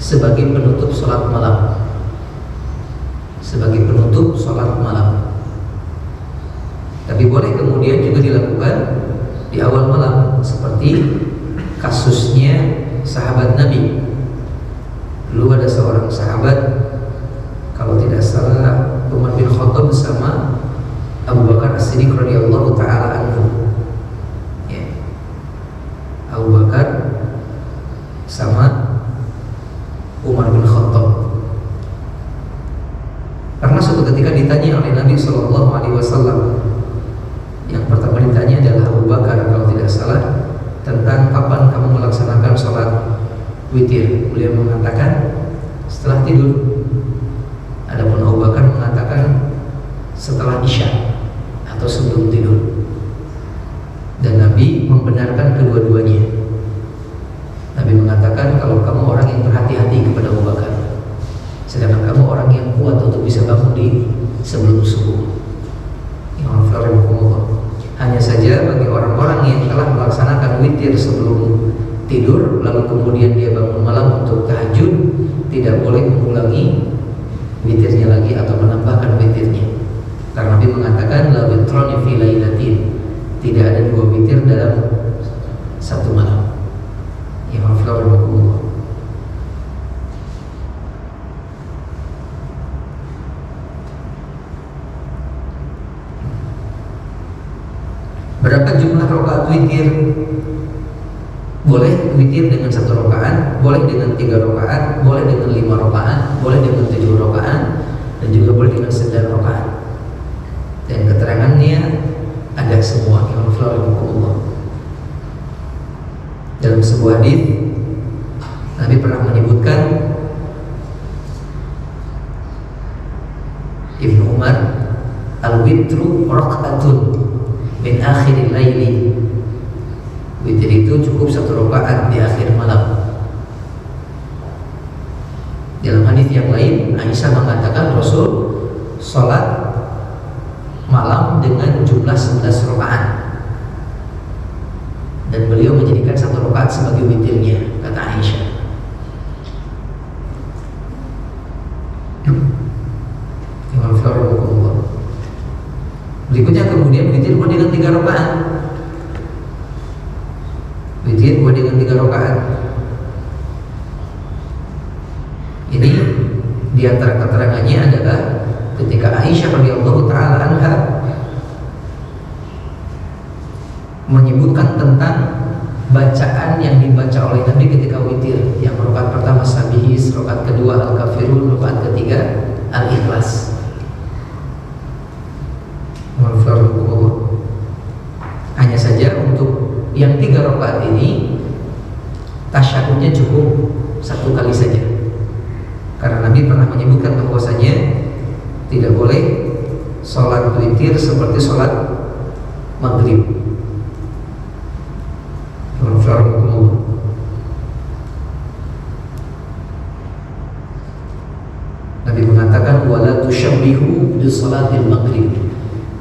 sebagai penutup sholat malam. Sebagai penutup sholat malam. Tapi boleh kemudian juga dilakukan di awal malam, seperti kasusnya sahabat Nabi. Dulu ada seorang sahabat, kalau tidak salah Umar bin Khattab bersama Abu Bakar As-Siddiq radhiyallahu taala anhu. Abu Bakar sama Umar bin Khattab. Karena suatu ketika ditanya oleh Nabi SAW, yang pertama ditanya adalah Abu Bakar kalau tidak salah, tentang kapan kamu melaksanakan sholat witir. Beliau mengatakan setelah tidur. Adapun Abu Bakar mengatakan setelah isya atau sebelum tidur. Dan Nabi membenarkan kedua-duanya. Nabi mengatakan kalau kamu orang yang berhati-hati kepada Abu Bakar, sedangkan kamu orang yang kuat untuk bisa bangun di sebelum subuh. Hanya saja bagi orang-orang yang telah melaksanakan witir sebelum tidur, lalu kemudian dia bangun malam untuk tahajud, tidak boleh mengulangi witirnya lagi atau menambahkan witirnya. Karena Nabi mengatakan la witrani fi lailatin, tidak ada 2 witir dalam satu malam. Ya Allah. Berapa jumlah rakaat witir? Boleh witir dengan 1 rakaat, boleh dengan 3 rakaat, boleh dengan 5 rakaat, boleh dengan 7 rakaat, dan juga boleh dengan 9 rakaat. Dan keterangannya ada semua. Dalam sebuah hadis Nabi pernah menyebutkan, Ibnu Umar, al-witru rak'atun min akhiril laili. Witir itu cukup 1 rakaat di akhir malam. Dalam hadis yang lain, Aisyah mengatakan Rasul sholat malam dengan jumlah 11 rakaat. Dan beliau menjadikan 1 rakaat sebagai witirnya, kata Aisyah. Berikutnya kemudian witir buat dengan 3 rakaat. Witir buat dengan 3 rakaat. Ini di antara keterangannya adalah ketika Aisyah radhiyallahu taala anha menyebutkan tentang bacaan yang dibaca oleh Nabi ketika witir. Yang rakaat pertama Sabihis, rakaat kedua Al-Kafirun, rakaat ketiga Al-Ikhlas. Hanya saja untuk yang 3 rakaat ini tasyahudnya cukup 1 kali saja. Karena Nabi pernah menyebutkan bahwasanya tidak boleh sholat witir seperti sholat maghrib. Nabi mengatakan wala tusyabbihu bi sholatil maghrib,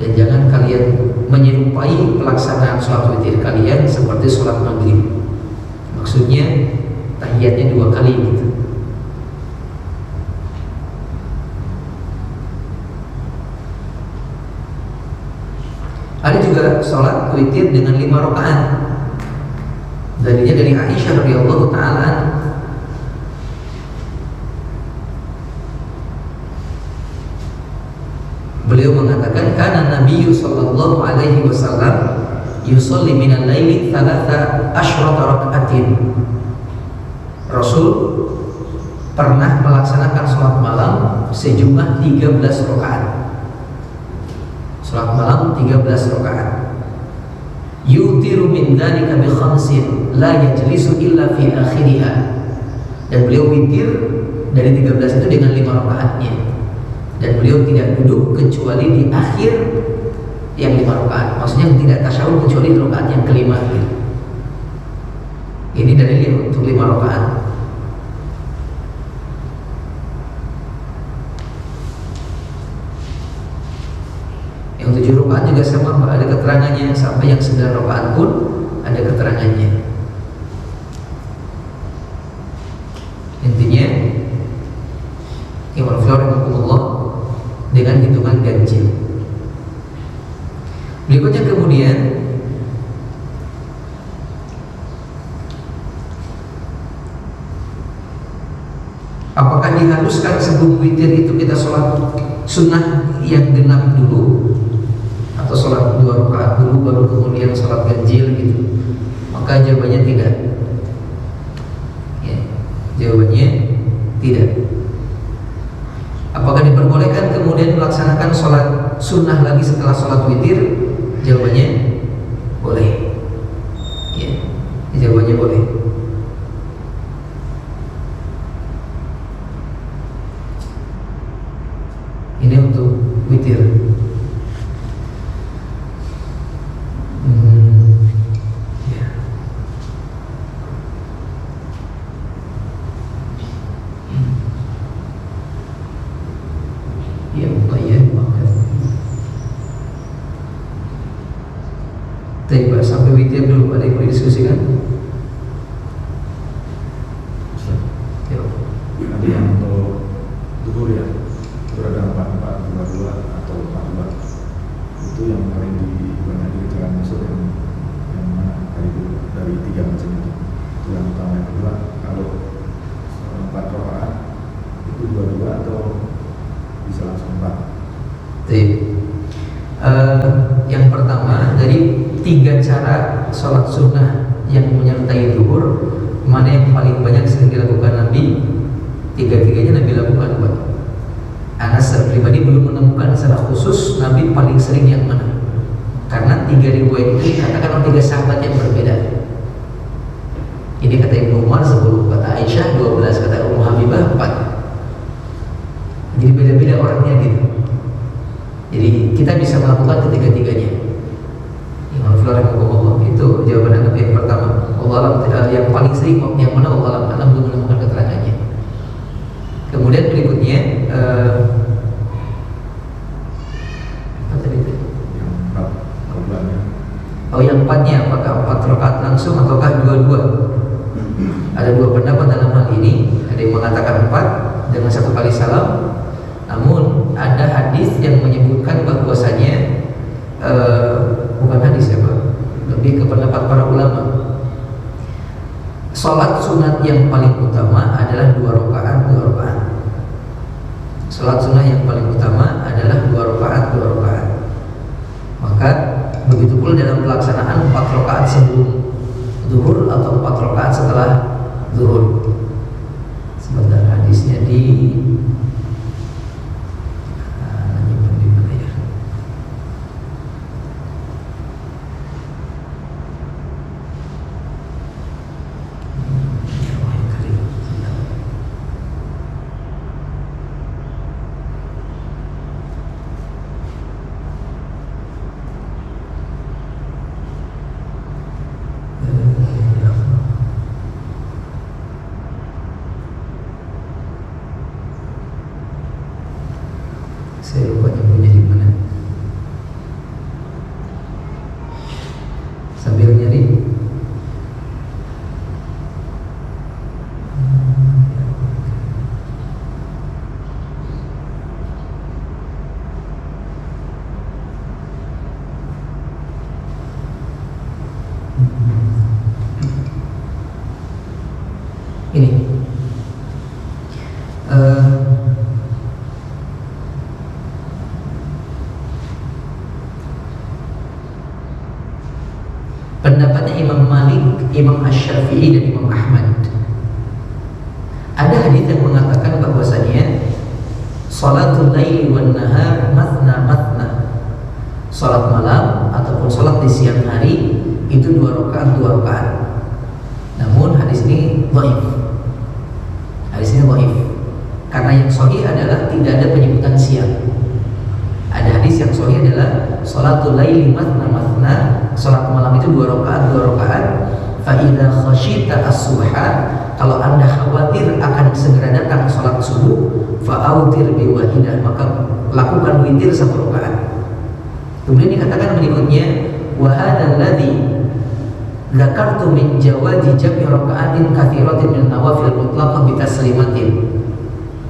dan jangan kalian menyerupai pelaksanaan sholat witir kalian seperti sholat maghrib. Maksudnya tahiyatnya 2 kali gitu. Ada juga sholat witir dengan 5 rakaat. Dalilnya dari Aisyah radhiyallahu taala. Beliau mengatakan kana Nabi sallallahu alaihi wasallam yusolli minal laili 13 rakaatin. Rasul pernah melaksanakan sholat malam sejumlah 13 rakaat. Sholat malam 13 rakaat. Yutiru min dzalika bi khamsin la yajlisu illa fi akhiriha. Dan beliau witir dari 13 itu dengan 5 rakaatnya. Dan beliau tidak duduk kecuali di akhir yang 5 rakaat. Maksudnya tidak tasyahud kecuali di rakaat yang kelima gitu. Ini dalilnya untuk 5 rakaat. Yang 7 rakaat juga sama, ada keterangannya. Sampai yang 9 rakaat pun ada keterangannya. Intinya Imam Florentino dengan hitungan ganjil. Berikutnya kemudian apakah diharuskan sebelum witir itu kita sholat sunnah yang genap dulu, atau sholat 2 rakaat dulu baru kemudian sholat ganjil gitu? Maka jawabannya tidak. Ya, jawabannya tidak. Apakah diperbolehkan kemudian melaksanakan sholat sunnah lagi setelah sholat witir? Jawabannya boleh. Ya, jawabannya boleh. Ini untuk witir. Ya. Ya, lumayan banget. Tapi sampai witir dulu, ada yang mau didiskusikan? Ya. Nanti yang untuk zuhur ya, berada 44, 52 atau 42. Itu yang paling banyak dikerjakan masuk yang mana dari 3 macam itu. Itu yang utama. Yang kedua, kalau 4 rakaat itu 22 atau bisa langsung 4. Yang pertama, dari 3 cara sholat sunnah yang menyertai zuhur, mana yang paling banyak sering dilakukan Nabi? 3-tiganya Nabi lakukan, Pak. Anas pribadi belum menemukan secara khusus Nabi paling sering yang mana. Karena 3 riwayat ini katakan oleh 3 sahabat yang berbeda. Ini kata Ibnu Umar 10, kata Aisyah 12, kata Ummu Habibah 4. Jadi beda-beda orangnya gitu. Jadi kita bisa melakukan ketiga-tiganya. Imam Florentino itu jawaban Nabi yang pertama. Allah yang paling sering yang mana Allah belum menemukan keterangannya. Kemudian berikutnya apa tadi itu? Yang 4 korbannya. Oh, yang 4-nya apakah 4 rakaat langsung ataukah 2-2? Ada 2 pendapat dalam hal ini. Ada yang mengatakan 4 dengan 1 kali salam. Namun ada hadis yang menyebutkan bahwasanya bukan hadis ya Pak, lebih ke pendapat para ulama. Salat sunat yang paling utama adalah 2 rakaat, 2 rakaat. Sholat sunnah yang paling utama adalah 2 rakaat 2 rakaat. Maka begitu pula dalam pelaksanaan 4 rakaat sebelum zuhur atau 4 rakaat setelah zuhur. Sebentar, hadisnya di mana ya? Saya lupa nyebutnya di mana. Sambil nyari. Ini. Pendapatnya Imam Malik, Imam Asy-Syafi'i dan Imam Ahmad. Ada hadis yang mengatakan bahwasanya salatul laili wan nahar mathna mathna. Salat malam ataupun salat di siang hari itu 2 rakaat 2 rakaat. Namun hadis ini dhaif. Hadis ini dhaif. Karena yang sahih adalah tidak ada penyebutan siang. Ada hadis yang sahih adalah salatul laili mathna mathna. Salat malam itu 2 rakaat 2 rakaat. Fa idza khasyita as-subha, kalau Anda khawatir akan segera datang salat subuh, fa autir bi wahidah, maka lakukan witir 1 rakaat. Kemudian dikatakan berikutnya, wa hadzal ladzi dzakartu min jawazi jam'i raka'atin katsiratin min nawafil mutlaqah bi taslimatin.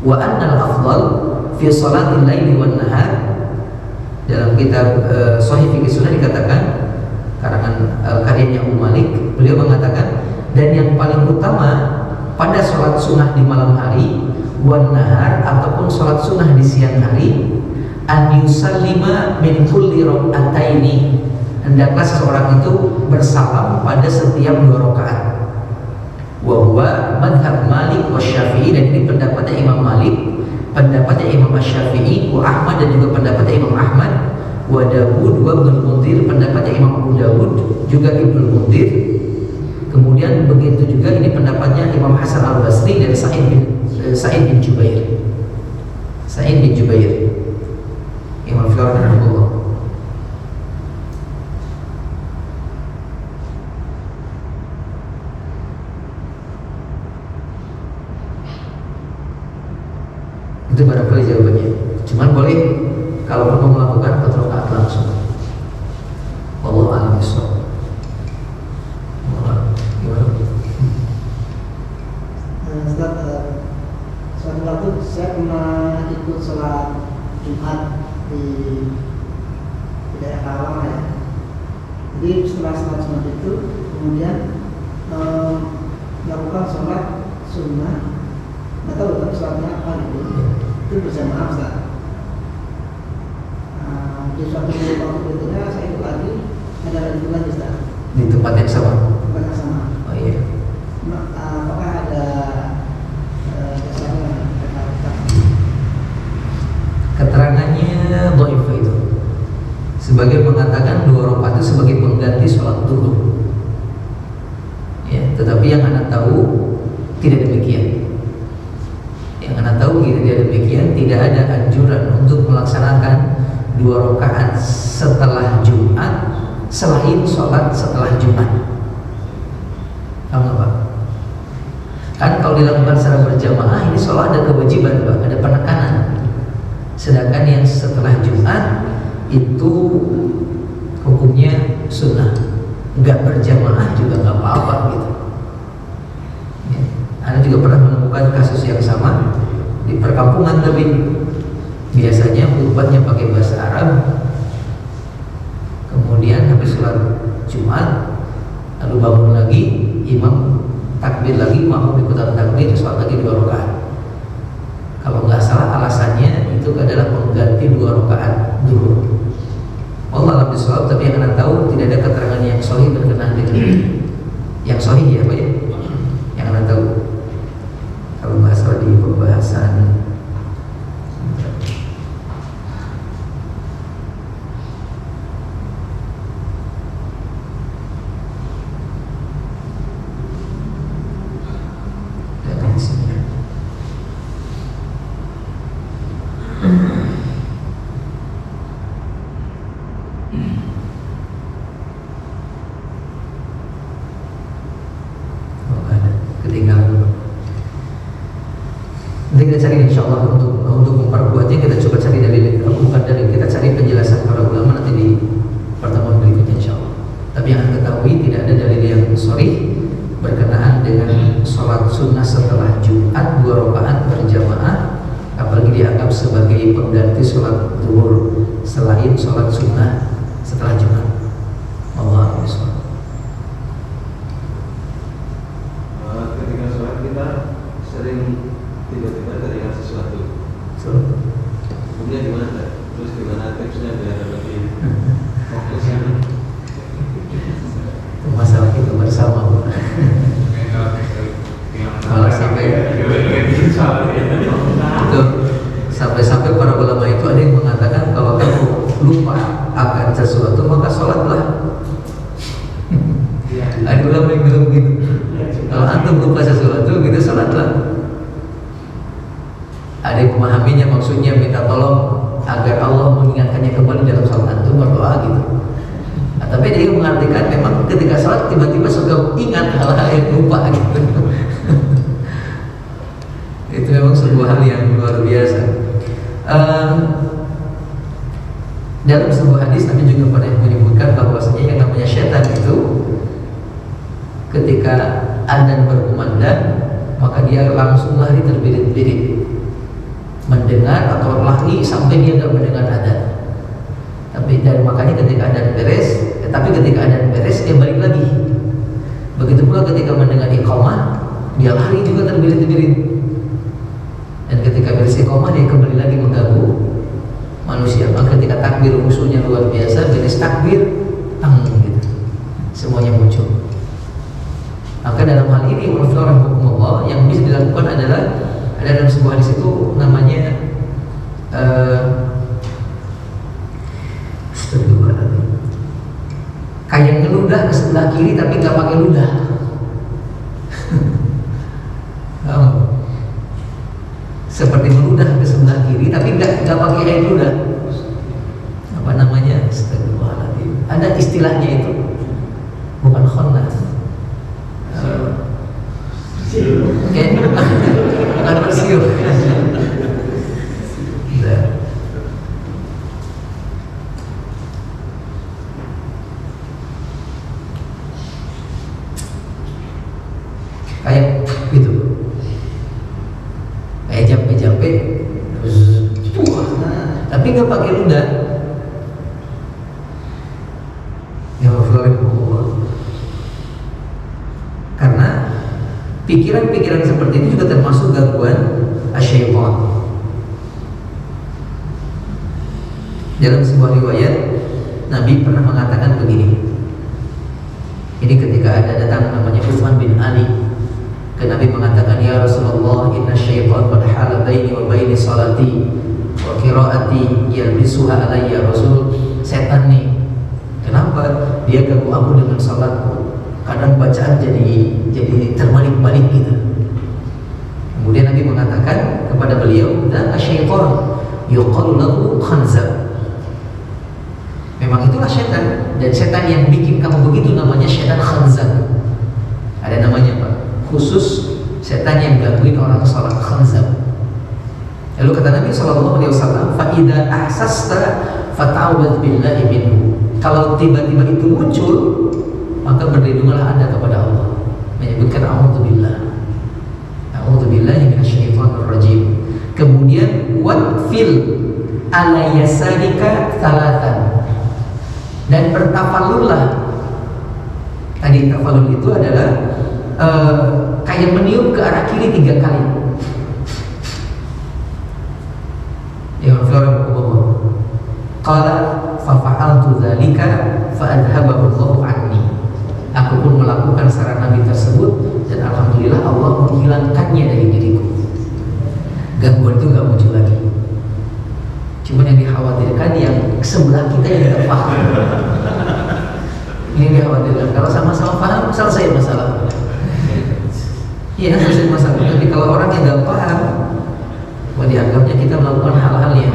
Wa anna al-afdal fi salatil laili wan nahar. Dalam kitab Shahih Fiqh Sunnah dikatakan, karangan karyanya Imam Malik, beliau mengatakan, dan yang paling utama pada sholat sunnah di malam hari wan nahar ataupun sholat sunnah di siang hari, an yusallima min kulli raka'ataini, hendaklah seseorang itu bersalam pada setiap 2 rakaat. Wa huwa madhab Malik wa Syafi'i, dan ini pendapatnya Imam Malik, pendapatnya Imam Asy-Syafi'i, wa Ahmad, dan juga pendapatnya Imam Ahmad, wa Dawud wa Ibnu Munzir, pendapatnya Imam Abu Dawud, juga Ibnu Munzir. Kemudian begitu juga ini pendapatnya Imam Hasan Al-Basri dan Sa'id bin Jubair. Sa'id bin Jubair, Imam Fiqh rahimahullah. Itu barangkali jawabannya. Cuman boleh kalau perlu melakukan 4 rakaat langsung. Wallahu a'lam bishawab. Ustaz, suatu waktu saya pernah ikut sholat Jumat di daerah Karawang ya. Jadi setelah sholat Jumat itu kemudian melakukan sholat sunnah, nggak tahu tapi sholatnya apa gitu. Itu berjamaah Ustaz. Di suatu waktu berikutnya saya ikut lagi, ada lagi Ustaz. Di tempat yang sama. Tempat yang sama. Oh iya. Apakah ada Keterangannya dhaif itu. Sebagian mengatakan 2 rakaat itu sebagai pengganti sholat zuhur. Ya, tetapi yang Anda tahu tidak demikian. Yang Anda tahu tidak demikian, tidak ada anjuran untuk melaksanakan 2 rakaat setelah Jumat selain sholat setelah Jumat. Paham nggak Pak? Kan kalau dilakukan secara berjamaah ini sholat ada kewajiban Pak, ada penekanan. Sedangkan yang setelah Jumat itu hukumnya sunnah, nggak berjamaah juga nggak apa-apa gitu. Ya. Anda juga pernah menemukan kasus yang sama di perkampungan, tapi biasanya khutbahnya pakai bahasa Arab. Kemudian habis sholat Jumat lalu bangun lagi, imam takbir lagi, makmum ikutan takbir, sholat lagi 2 rakaat. Kalau nggak salah alasannya mengganti 2 rakaat zuhur. Allah alam bisawab, tapi yang anda tahu tidak ada keterangan yang sahih berkenaan dengan ini. Yang sahih ya Pak ya, yang anda tahu. Kalau bahasa di pembahasan di sini. Ketinggalan. Nanti kita cari insya Allah untuk memperkuatnya, kita coba cari bukan dalil, kita cari penjelasan para ulama nanti di pertemuan berikutnya insya Allah. Tapi yang anda ketahui tidak ada dalil yang sahih berkenaan dengan sholat sunnah setelah Jumat 2 rakaat berjamaah, apalagi dianggap sebagai pengganti sholat zuhur selain sholat sunnah setelah Jumat. Allah SWT. Ketika sholat kita sering tiba-tiba teringat sesuatu. Kemudian gimana? Terus gimana tipsnya biar lebih fokusnya? Masalah itu bersama. Kalau sampai para ulama itu ada yang mengatakan kalau kamu lupa akan sesuatu maka sholatlah. Ada ulama yang bilang begitu. Kalau antum lupa sesuatu gitu sholatlah. Ada yang memahaminya maksudnya minta tolong agar Allah mengingatkannya kembali dalam sholat antum, berdoa gitu. Tapi dia mengartikan memang ketika sholat tiba-tiba suka ingat hal-hal yang lupa gitu. Itu memang sebuah hal yang luar biasa. Dalam sebuah hadis Nabi juga pernah menyebutkan bahwasanya yang namanya syaitan itu ketika adzan berkumandang maka dia langsung lari terbirit-birit mendengar atau lari sampai dia tidak mendengar adzan. Dan makanya ketika adzan beres, ketika adzan beres dia balik lagi. Begitu pula ketika mendengar iqamah dia lari juga terbirit-birit. Dan ketika beres iqamah dia kembali lagi mengganggu manusia. Maka ketika takbir musuhnya luar biasa, beres takbir gitu. Semuanya muncul. Maka dalam hal ini Allah yang bisa dilakukan adalah ada dalam sebuah hadis itu namanya kayak ngeludah ke sebelah kiri tapi nggak pakai ludah. Seperti meludah ke sebelah kiri tapi nggak pakai air ludah. Apa namanya? Astagfirullahaladzim. Ada istilahnya itu. Bukan khonnas. Bukan bersiul. Kayak gitu, kayak jampe-jampe, tapi nggak pakai ludah. Ya Allah. Karena pikiran-pikiran seperti itu juga termasuk gangguan asyaitan. Dalam sebuah riwayat Nabi pernah mengatakan begini. Ini ketika ada datang namanya Utsman bin Ali ke Nabi mengatakan, ya Rasulullah, inna syaitan qad hala baini wa baini salati wa qiraati yalbisuha alayya. Rasul, setan nih, kenapa dia ganggu aku dengan salatku? Kadang bacaan jadi terbalik-balik gitu. Kemudian Nabi mengatakan kepada beliau, dan syaitan yuqalu lahu khanzab. Memang itulah setan, dan setan yang bikin kamu begitu namanya setan khanzab. Ada namanya Pak, khusus setan yang gangguin orang salat, khanzab. Lalu kata Nabi SAW, fa idza ahsasta fata'awwadz billahi minhu. Kalau tiba-tiba itu muncul, maka berlindunglah Anda kepada Allah. Menyebutkan a'udzubillahi minasyaitonir rajim. Kemudian watfil ala yasarika salatan. Dan bertafalullah. Tadi tafalul itu adalah kayak meniup ke arah kiri 3 kali. Ya Allah. Qala fa fa'altu dzalika fa adhabahu Allahu anni. Aku pun melakukan saran Nabi tersebut dan alhamdulillah Allah menghilangkannya dari diriku. Gangguan itu gak muncul lagi. Cuma yang dikhawatirkan yang sebelah kita yang tidak paham. Ini dikhawatirkan. Kalau sama-sama paham selesai masalah. Iya, selesai masalah. Tapi kalau orang yang gak paham, dianggapnya kita melakukan hal-hal yang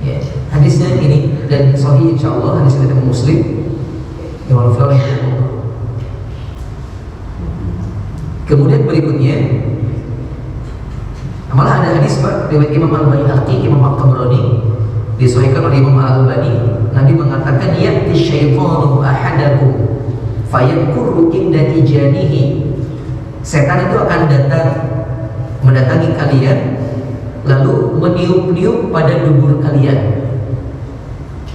ya, hadisnya ini dan sahih insyaallah, hadis dari Muslim yang walaupun. Kemudian berikutnya malah ada hadis Pak riwayat Imam Al-Baihaqi, Imam At-Tabrani disahihkan oleh Imam Al-Albani. Nabi mengatakan ya'ti syaitanu ahadakum fayadhkuru inda tijanihi. Setan itu akan datang mendatangi kalian lalu meniup-niup pada dubur kalian,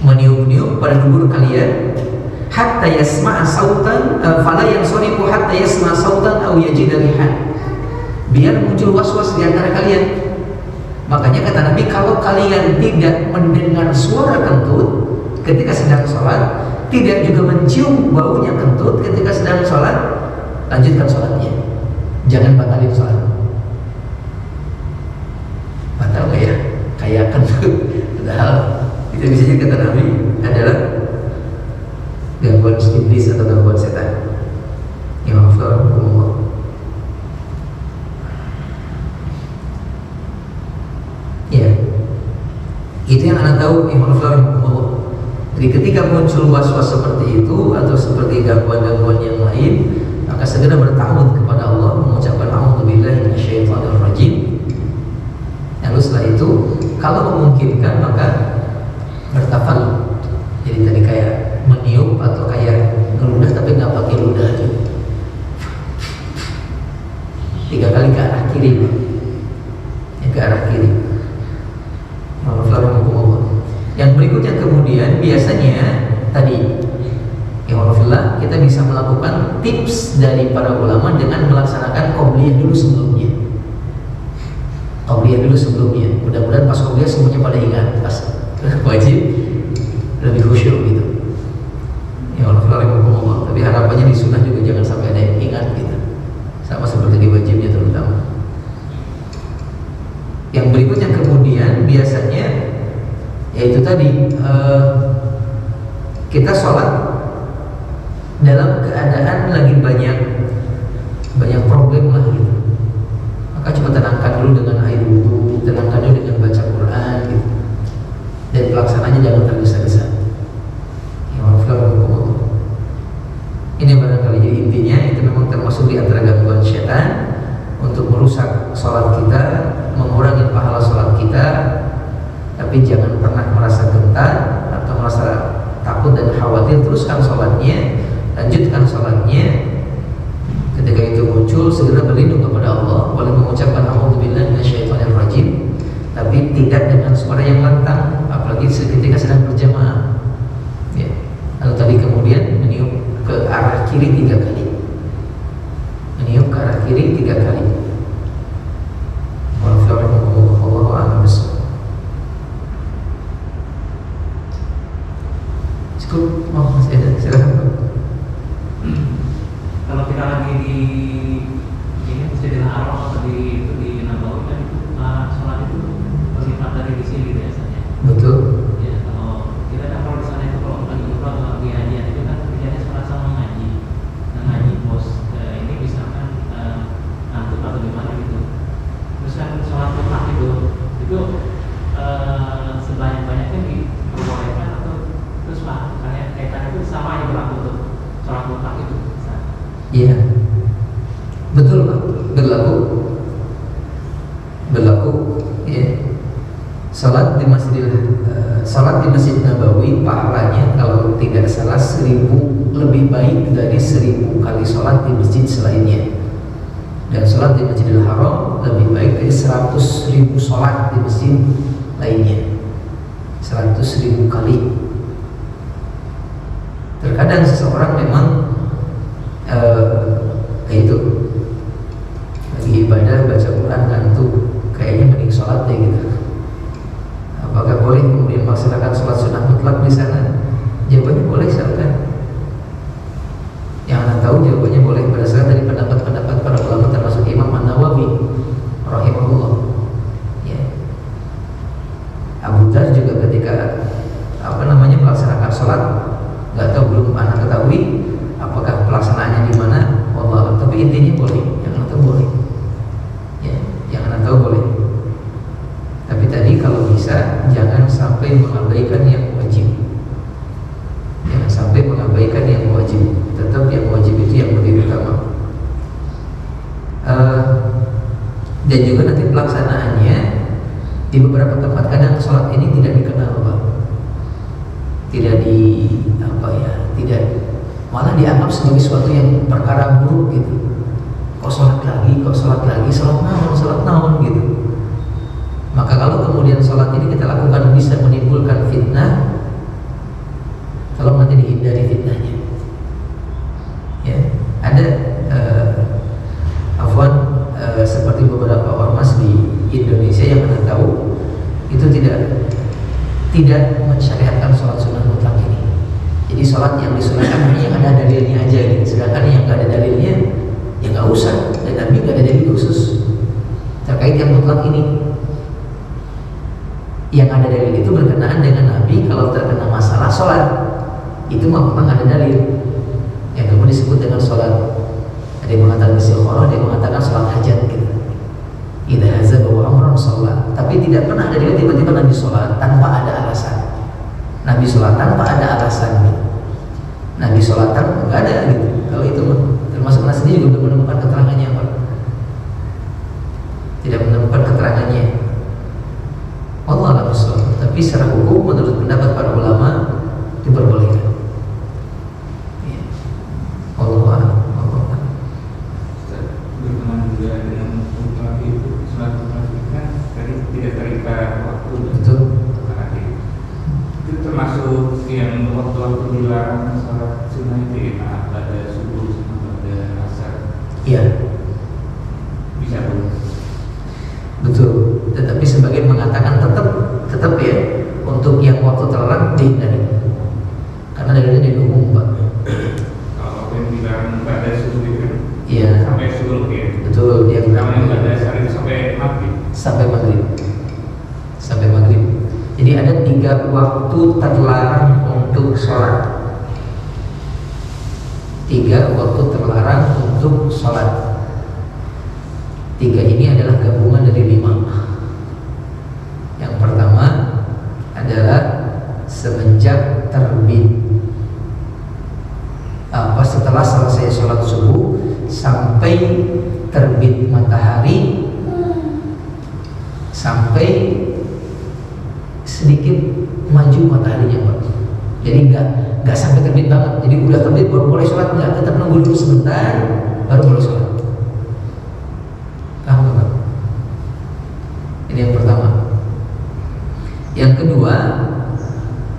meniup-niup pada dubur kalian, hatta yasma'a sautan fala yansarifu hatta yasma'a sautan aw yajida rihan, biar muncul was-was di antara kalian. Makanya kata Nabi, kalau kalian tidak mendengar suara kentut ketika sedang sholat, tidak juga mencium baunya kentut ketika sedang sholat, lanjutkan sholatnya, jangan batalin sholat. Batal gak ya? Kayak kentut. Padahal itu bisa jadi kata Nabi adalah gangguan iblis atau gangguan setan. Imam Al-Albani. Ya, itu yang anda tahu Imam Al-Albani. Jadi ketika muncul was-was seperti itu atau seperti gangguan-gangguan yang lain, maka segera bertawud kepada Allah, mengucapkan a'udzubillahi minasyaitonir rajim. Lalu setelah itu, kalau memungkinkan maka bertafal. Jadi tadi kayak meniup atau kayak ngeludah tapi nggak pakai ludah aja. 3 kali ke arah kiri, ya, ke arah kiri. Yang berikutnya kemudian biasanya tadi, ya Allah, kita bisa melakukan tips dari para ulama dengan melaksanakan qobliyah dulu sebelumnya. Qobliyah dulu sebelumnya. Mudah-mudahan pas qobliyah semuanya pada ingat, pas wajib lebih khusyuk gitu. Ya Allah, tapi harapannya di sunnah juga jangan sampai ada yang ingat gitu. Sama seperti di wajibnya terutama. Yang berikutnya kemudian biasanya yaitu tadi kita sholat dalam keadaan lagi banyak problem lah gitu. Maka coba tenangkan dulu dengan air wudu, tenangkan dulu dengan baca Quran gitu. Dan pelaksananya jangan tergesa-gesa. Ya Allah. Ini barangkali jadi intinya itu memang termasuk di antara gangguan setan untuk merusak sholat kita, mengurangi pahala sholat kita. Tapi jangan pernah merasa gentar atau merasa takut dan khawatir. Teruskan sholatnya, lanjutkan sholatnya. Ketika itu muncul, segera berlindung kepada Allah, boleh mengucapkan a'udzubillahi minasyaitonir rajim, tapi tidak dengan suara yang lantang, apalagi ketika sedang berjamaah. Ya. Lalu tadi kemudian meniup ke arah kiri 3 kali, meniup ke arah kiri 3 kali. Wallahu a'lam bishawab. Cukup, Mas Eda, silakan. Kalau kita lagi di ini Masjidil Haram atau di Nabawi kan itu sholat itu berlipat dari di sini biasanya. Betul. Ya, kalau kita kan kalau di sana itu kalau lagi umrah atau lagi haji itu kan kerjanya sholat sama ngaji, ngaji pos. Ini misalkan ngantuk atau gimana gitu. Terus kan sholat mutlak itu sebanyak-banyaknya diperbolehkan atau terus Pak, kaitan itu sama yang berlaku untuk sholat mutlak itu. Iya, betul Pak, berlaku. Ya. Salat di Masjid Nabawi pahalanya kalau tidak salah 1000 lebih baik dari 1000 kali salat di masjid selainnya. Dan salat di Masjidil Haram lebih baik dari 100.000 salat di masjid lainnya. 100.000 kali. Terkadang seseorang memang kayak itu lagi ibadah baca Quran ngantuk, kayaknya mending sholat deh gitu. Apakah boleh kemudian melaksanakan sholat bisa jangan sampai mengabaikan yang wajib. Jangan sampai mengabaikan yang wajib. Tetap yang wajib itu yang lebih utama. Dan juga nanti pelaksanaannya di beberapa tempat kadang sholat ini tidak dikenal, Pak. Tidak tidak, malah dianggap sebagai suatu yang perkara buruk gitu. Kok sholat lagi, sholat naon gitu. Maka kalau kemudian sholat ini kita lakukan bisa menimbulkan fitnah, tolong nanti dihindari fitnahnya. Ya, ada seperti beberapa ormas di Indonesia yang Anda tahu itu tidak mensyariatkan sholat sunnah mutlak ini. Jadi sholat yang disunahkan hanya yang ada dalilnya aja gitu. Sedangkan yang nggak ada dalilnya ya nggak usah. Dan Nabi nggak ada dalil khusus terkait yang mutlak ini. Yang ada dalil itu berkenaan dengan Nabi kalau terkena masalah sholat itu memang ada dalil yang kemudian disebut dengan sholat. Ada yang mengatakan istikharah, ada yang mengatakan sholat hajat gitu. Idza hazaba wa amran sholat. Tapi tidak pernah ada juga tiba-tiba Nabi sholat tanpa ada alasan. Nabi sholat tanpa ada alasan gitu. Nabi sholat nggak ada gitu. Kalau itu termasuk Anas sendiri juga menemukan keterangannya apa? Tidak menemukan keterangannya. Allah a'lam bishawab. Tapi secara hukum menurut pendapat para ulama diperbolehkan. Ya. Allah a'lam. Berteman juga dengan mutlak itu, sholat mutlak itu kan tidak terikat waktu. Betul. Itu termasuk yang waktu-waktu dilarang sholat sunnah itu ya, pada subuh sama pada asar. Iya. Bisa boleh. Betul. Tetapi sebagian mengatakan tetap ya untuk yang waktu terlarang dihindari. Karena dalilnya di umum, Pak. Kalau yang dilarang pada subuh itu kan Iya. sampai subuh ya. Betul. Yang Kalau yang pada asar itu sampai maghrib. Sampai maghrib. Jadi ada 3 waktu terlarang untuk sholat. 3 waktu terlarang untuk sholat. 3 ini adalah gabungan dari 5. Yang pertama adalah semenjak terbit setelah selesai sholat subuh sampai terbit matahari, sampai sedikit maju mataharinya, Pak. Jadi nggak sampai terbit banget. Jadi udah terbit baru boleh sholat, nggak, tetap nunggu dulu sebentar baru boleh sholat. Paham nggak, Pak? Ini yang pertama. Yang kedua,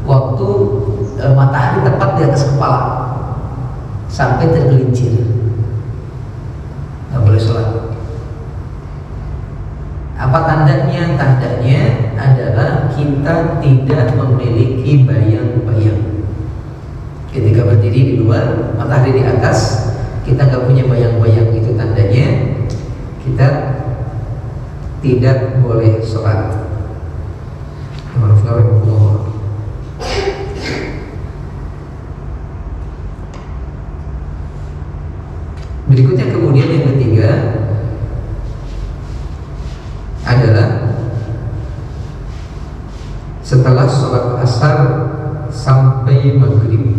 waktu matahari tepat di atas kepala sampai tergelincir, nggak boleh sholat. Apa tandanya? Tandanya adalah kita tidak memiliki bayang-bayang. Ketika berdiri di luar, matahari di atas, kita nggak punya bayang-bayang, itu tandanya kita tidak boleh sholat. Berikutnya kemudian yang ketiga adalah setelah sholat asar sampai maghrib.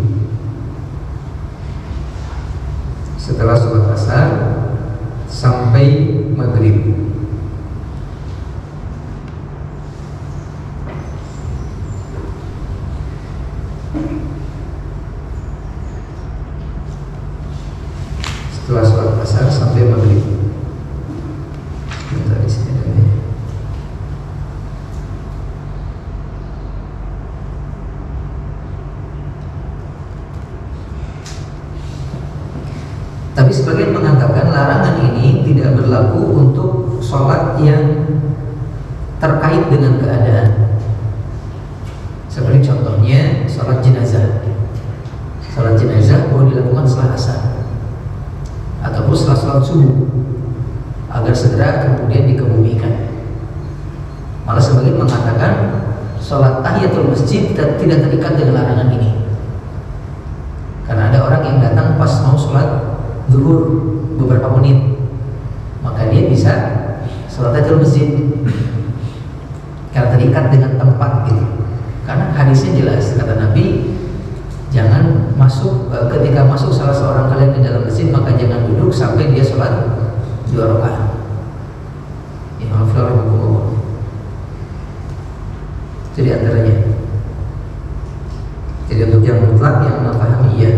Setelah sholat asar sampai maghrib. Setelah sholat asar sampai maghrib. Bentar, di sini ada ya. Tapi sebagian mengatakan larangan ini tidak berlaku untuk sholat yang terkait dengan keadaan. Seperti contohnya sholat jenazah. Sholat jenazah boleh dilakukan setelah asar ataupun setelah sholat subuh agar segera kemudian dikebumikan. Malah sebagian mengatakan sholat tahiyatul masjid tidak terikat dengan larangan ini. Karena ada orang yang datang pas mau sholat zuhur beberapa menit, maka dia bisa sholat tahiyatul masjid karena terikat dengan tempat gitu. Karena hadisnya jelas, kata Nabi, jangan masuk ketika masuk salah seorang kalian ke dalam masjid maka jangan duduk sampai dia sholat 2 rakaat. Ya Allah. Jadi antaranya. Jadi untuk yang mutlak yang memahami ya,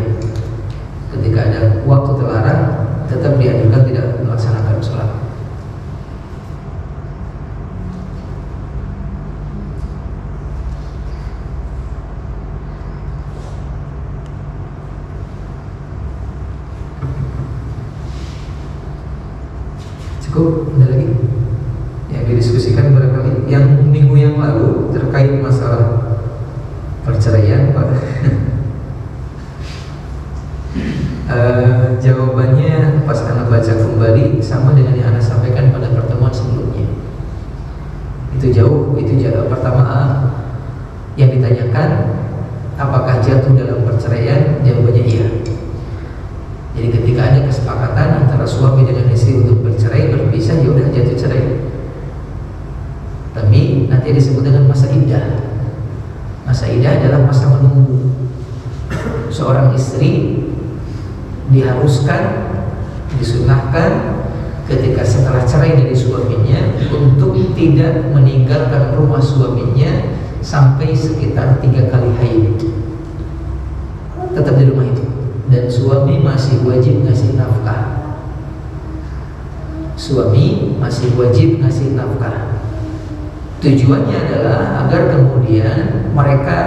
ketika ada waktu terlarang tetap dianjurkan tidak melaksanakan sholat. Cukup, ada lagi yang didiskusikan barangkali yang minggu yang lalu terkait masalah perceraian, Pak. Jawabannya pas anak baca kembali sama dengan yang anak sampaikan pada pertemuan sebelumnya. Itu jauh. Pertama yang ditanyakan apakah jatuh dalam perceraian, jawabannya iya. Jadi ketika ada kesepakatan antara suami dengan istri untuk bercerai, berpisah, ya udah jatuh cerai. Tapi nanti disebut dengan masa iddah. Masa iddah adalah masa menunggu. Seorang istri diharuskan, disunahkan ketika setelah cerai dari suaminya untuk tidak meninggalkan rumah suaminya sampai sekitar 3 kali haid. Tetap di rumah itu. Dan suami masih wajib ngasih nafkah. Suami masih wajib ngasih nafkah. Tujuannya adalah agar kemudian mereka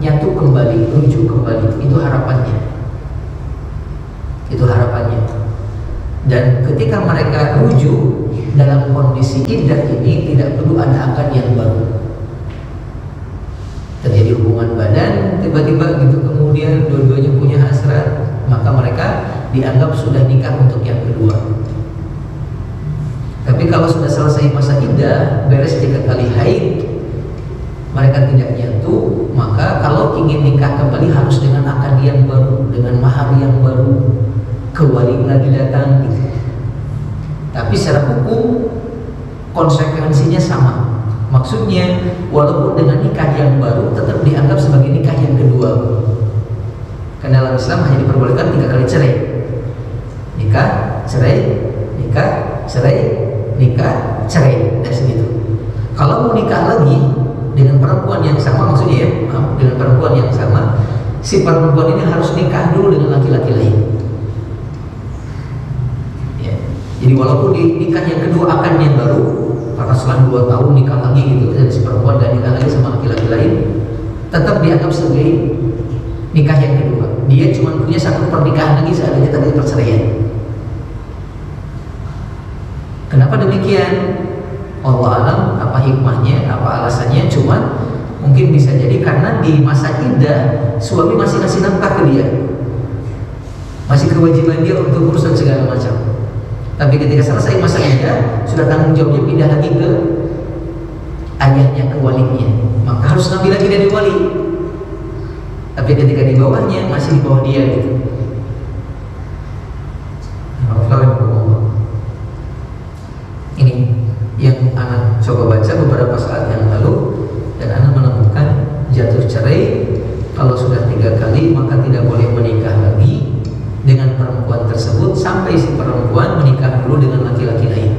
nyatu kembali, rujuk kembali. Itu harapannya. Itu harapannya. Dan ketika mereka rujuk dalam kondisi iddah ini tidak perlu ada akad yang baru. Terjadi hubungan badan tiba-tiba gitu, kemudian dua-duanya punya hasrat, maka mereka dianggap sudah nikah untuk yang kedua. Tapi kalau sudah selesai masa iddah, beres 3 kali haid, mereka tidak nyatu, maka kalau ingin nikah kembali harus dengan akad yang baru, dengan mahar yang baru, ke wali lagi datang gitu. Tapi secara hukum konsekuensinya sama. Maksudnya walaupun dengan nikah yang baru tetap dianggap sebagai nikah yang kedua. Karena dalam Islam hanya diperbolehkan 3 kali cerai. Nikah, cerai, nikah, cerai, nikah, cerai, dan segitu. Kalau mau nikah lagi dengan perempuan yang sama, maksudnya ya, dengan perempuan yang sama, si perempuan ini harus nikah dulu dengan laki-laki lain. Ya. Jadi walaupun di nikah yang kedua akan yang baru, karena setelah 2 tahun nikah lagi gitu, dan si perempuan dan nikah lagi sama laki-laki lain, tetap dianggap sebagai nikah yang kedua. Dia cuma punya 1 pernikahan lagi seadanya tadi perceraian. Kenapa demikian? Allah alam apa hikmahnya, apa alasannya. Cuma mungkin bisa jadi karena di masa iddah suami masih ngasih nafkah ke dia, masih kewajiban dia untuk urusan segala macam. Tapi ketika selesai masa iddah, sudah tanggung jawabnya pindah lagi ke ayahnya, ke walinya, maka harus ngambil lagi dari wali. Tapi ketika di bawahnya masih di bawah dia gitu. Ini yang anak coba baca beberapa saat yang lalu, dan anak menemukan jatuh cerai kalau sudah 3 kali maka tidak boleh menikah lagi dengan perempuan tersebut sampai si perempuan menikah dulu dengan laki-laki lain.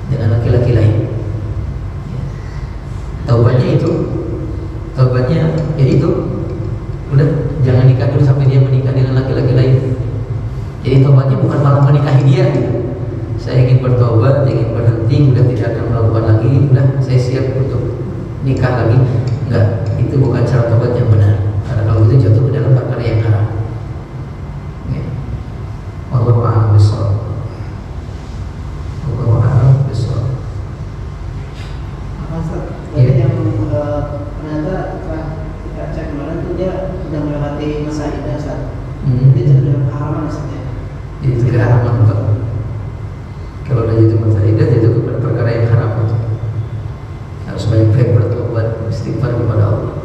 Dengan laki-laki lain. Taubatnya itu, taubatnya ya itu, udah jangan nikah dulu sampai dia menikah dengan laki-laki lain. Jadi taubatnya bukan malah menikahi dia. Saya ingin bertobat, ingin berhenti, udah tidak akan melakukan lagi, udah saya siap untuk nikah lagi. Enggak, itu bukan cara taubat yang benar. Karena kalau itu jatuh ke dalam perkara yang haram. Wallahu a'lam bishawab. Wallahu a'lam bishawab. Apa Ustaz? Berarti yang ternyata setelah kita cek kemarin itu dia sudah melewati masa iddah Ustaz. Dia jatuh dalam keharaman Ustaz ya. Itu keharaman Pak. Kalau udah jatuh masa iddah, jatuh kepada perkara yang haram itu. Harus banyak-banyak bertobat, istighfar kepada Allah.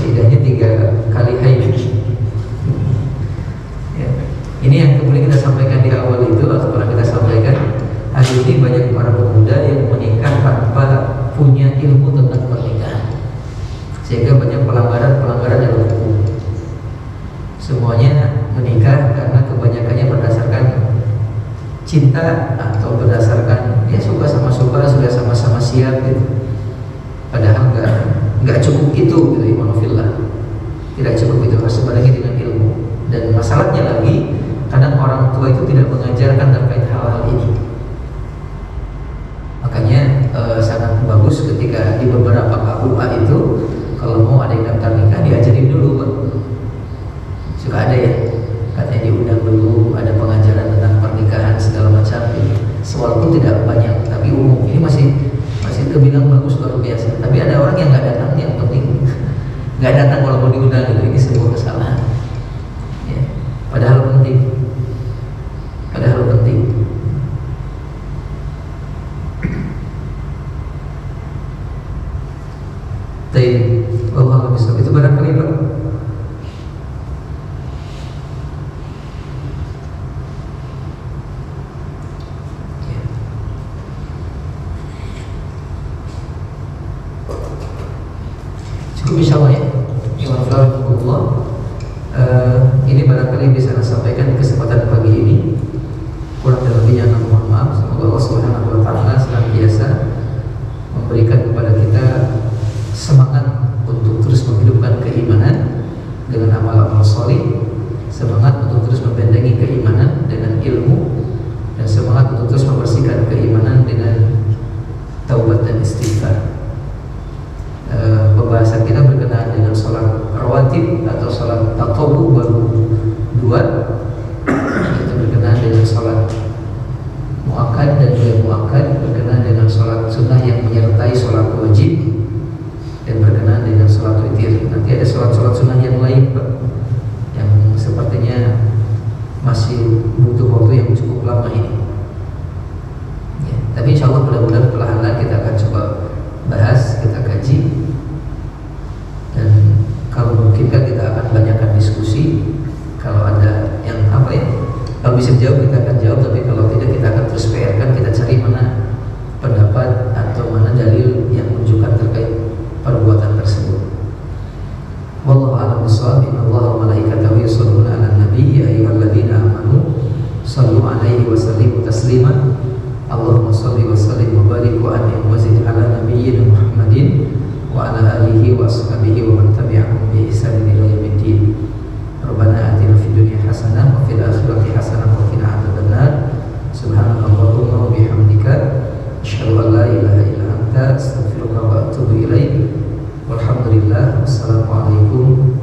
Idahnya 3 kali haid. Ya. Ini yang kemudian kita sampaikan di awal itu, atau pernah kita sampaikan hadis ini banyak para pemuda yang menikah tanpa punya ilmu tentang pernikahan, sehingga banyak pelanggaran dalam hukum. Semuanya menikah karena kebanyakannya berdasarkan cinta atau berdasarkan ya suka sama suka, sudah sama-sama siap gitu. Padahal nggak cukup itu gitu, imanofillah. Tidak cukup itu, harus dibarengi dengan ilmu. Dan masalahnya lagi, kadang orang tua itu tidak mengajarkan terkait hal-hal ini. Makanya sangat bagus ketika di beberapa KUA itu kalau mau ada yang daftar nikah diajarin dulu, Pak. Suka ada ya, katanya diundang dulu, ada pengajaran tentang pernikahan segala macam gitu. Walaupun tidak banyak, tapi umum. Ini masih terbilang bagus, luar biasa. Tapi ada orang yang nggak datang, yang penting nggak datang walaupun diundang gitu. Ini sebuah kesalahan ya. Padahal penting. Allah bisa itu barangkali Pak. Cukup insyaallah ya. Ini barangkali bisa saya sampaikan di kesempatan pagi ini. Kurang lebihnya mohon maaf. Semoga Allah Subhanahu wa taala senantiasa memberikan kepada kita semangat untuk terus menghidupkan keimanan dengan amal-amal salih, semangat untuk terus membentengi keimanan dengan ilmu, dan semangat untuk terus membersihkan keimanan dengan taubat dan istighfar. Pembahasan kita berkenaan dengan sholat rawatib atau sholat tatawwu baru 2, itu berkenaan dengan sholat muakkad dan juga muakkad, berkenaan dengan sholat sunnah yang menyertai sholat wajib, dan berkenaan dengan sholat witir. Nanti ada sholat sunnah yang lain Pak, yang sepertinya masih butuh waktu yang cukup lama ini ya. Tapi insya Allah mudah-mudahan perlahan-lahan kita akan coba bahas, kita kaji, dan kalau memungkinkan kita akan banyakkan diskusi. Kalau ada yang kalau bisa jawab kita akan jawab, tapi kalau tidak kita akan terus PR-kan, kita cari mana pendapat atau mana dalil yang menunjukkan terkait perbuatan tersebut. Wallahu a'lam bishawab. Innallaha wa malaikatahu yusholluna 'alan nabi ya ayyuhalladzina amanu shallu 'alaihi wa sallimu taslima. Allahumma shalli wa sallim wa barik wa an'im wa zid 'ala nabiyyina Muhammadin wa 'ala alihi wa ashabihi wa man tabi'ahum bi ihsanin ila yaumiddin. Rabbana atina fid dunya hasanah wa fil akhirati hasanah wa qina adzabannar. Subhanakallahumma wa bihamdika asyhadu an la ilaha illa anta astaghfiruka wa atubu ilaik. Walhamdulillah. Wassalamualaikum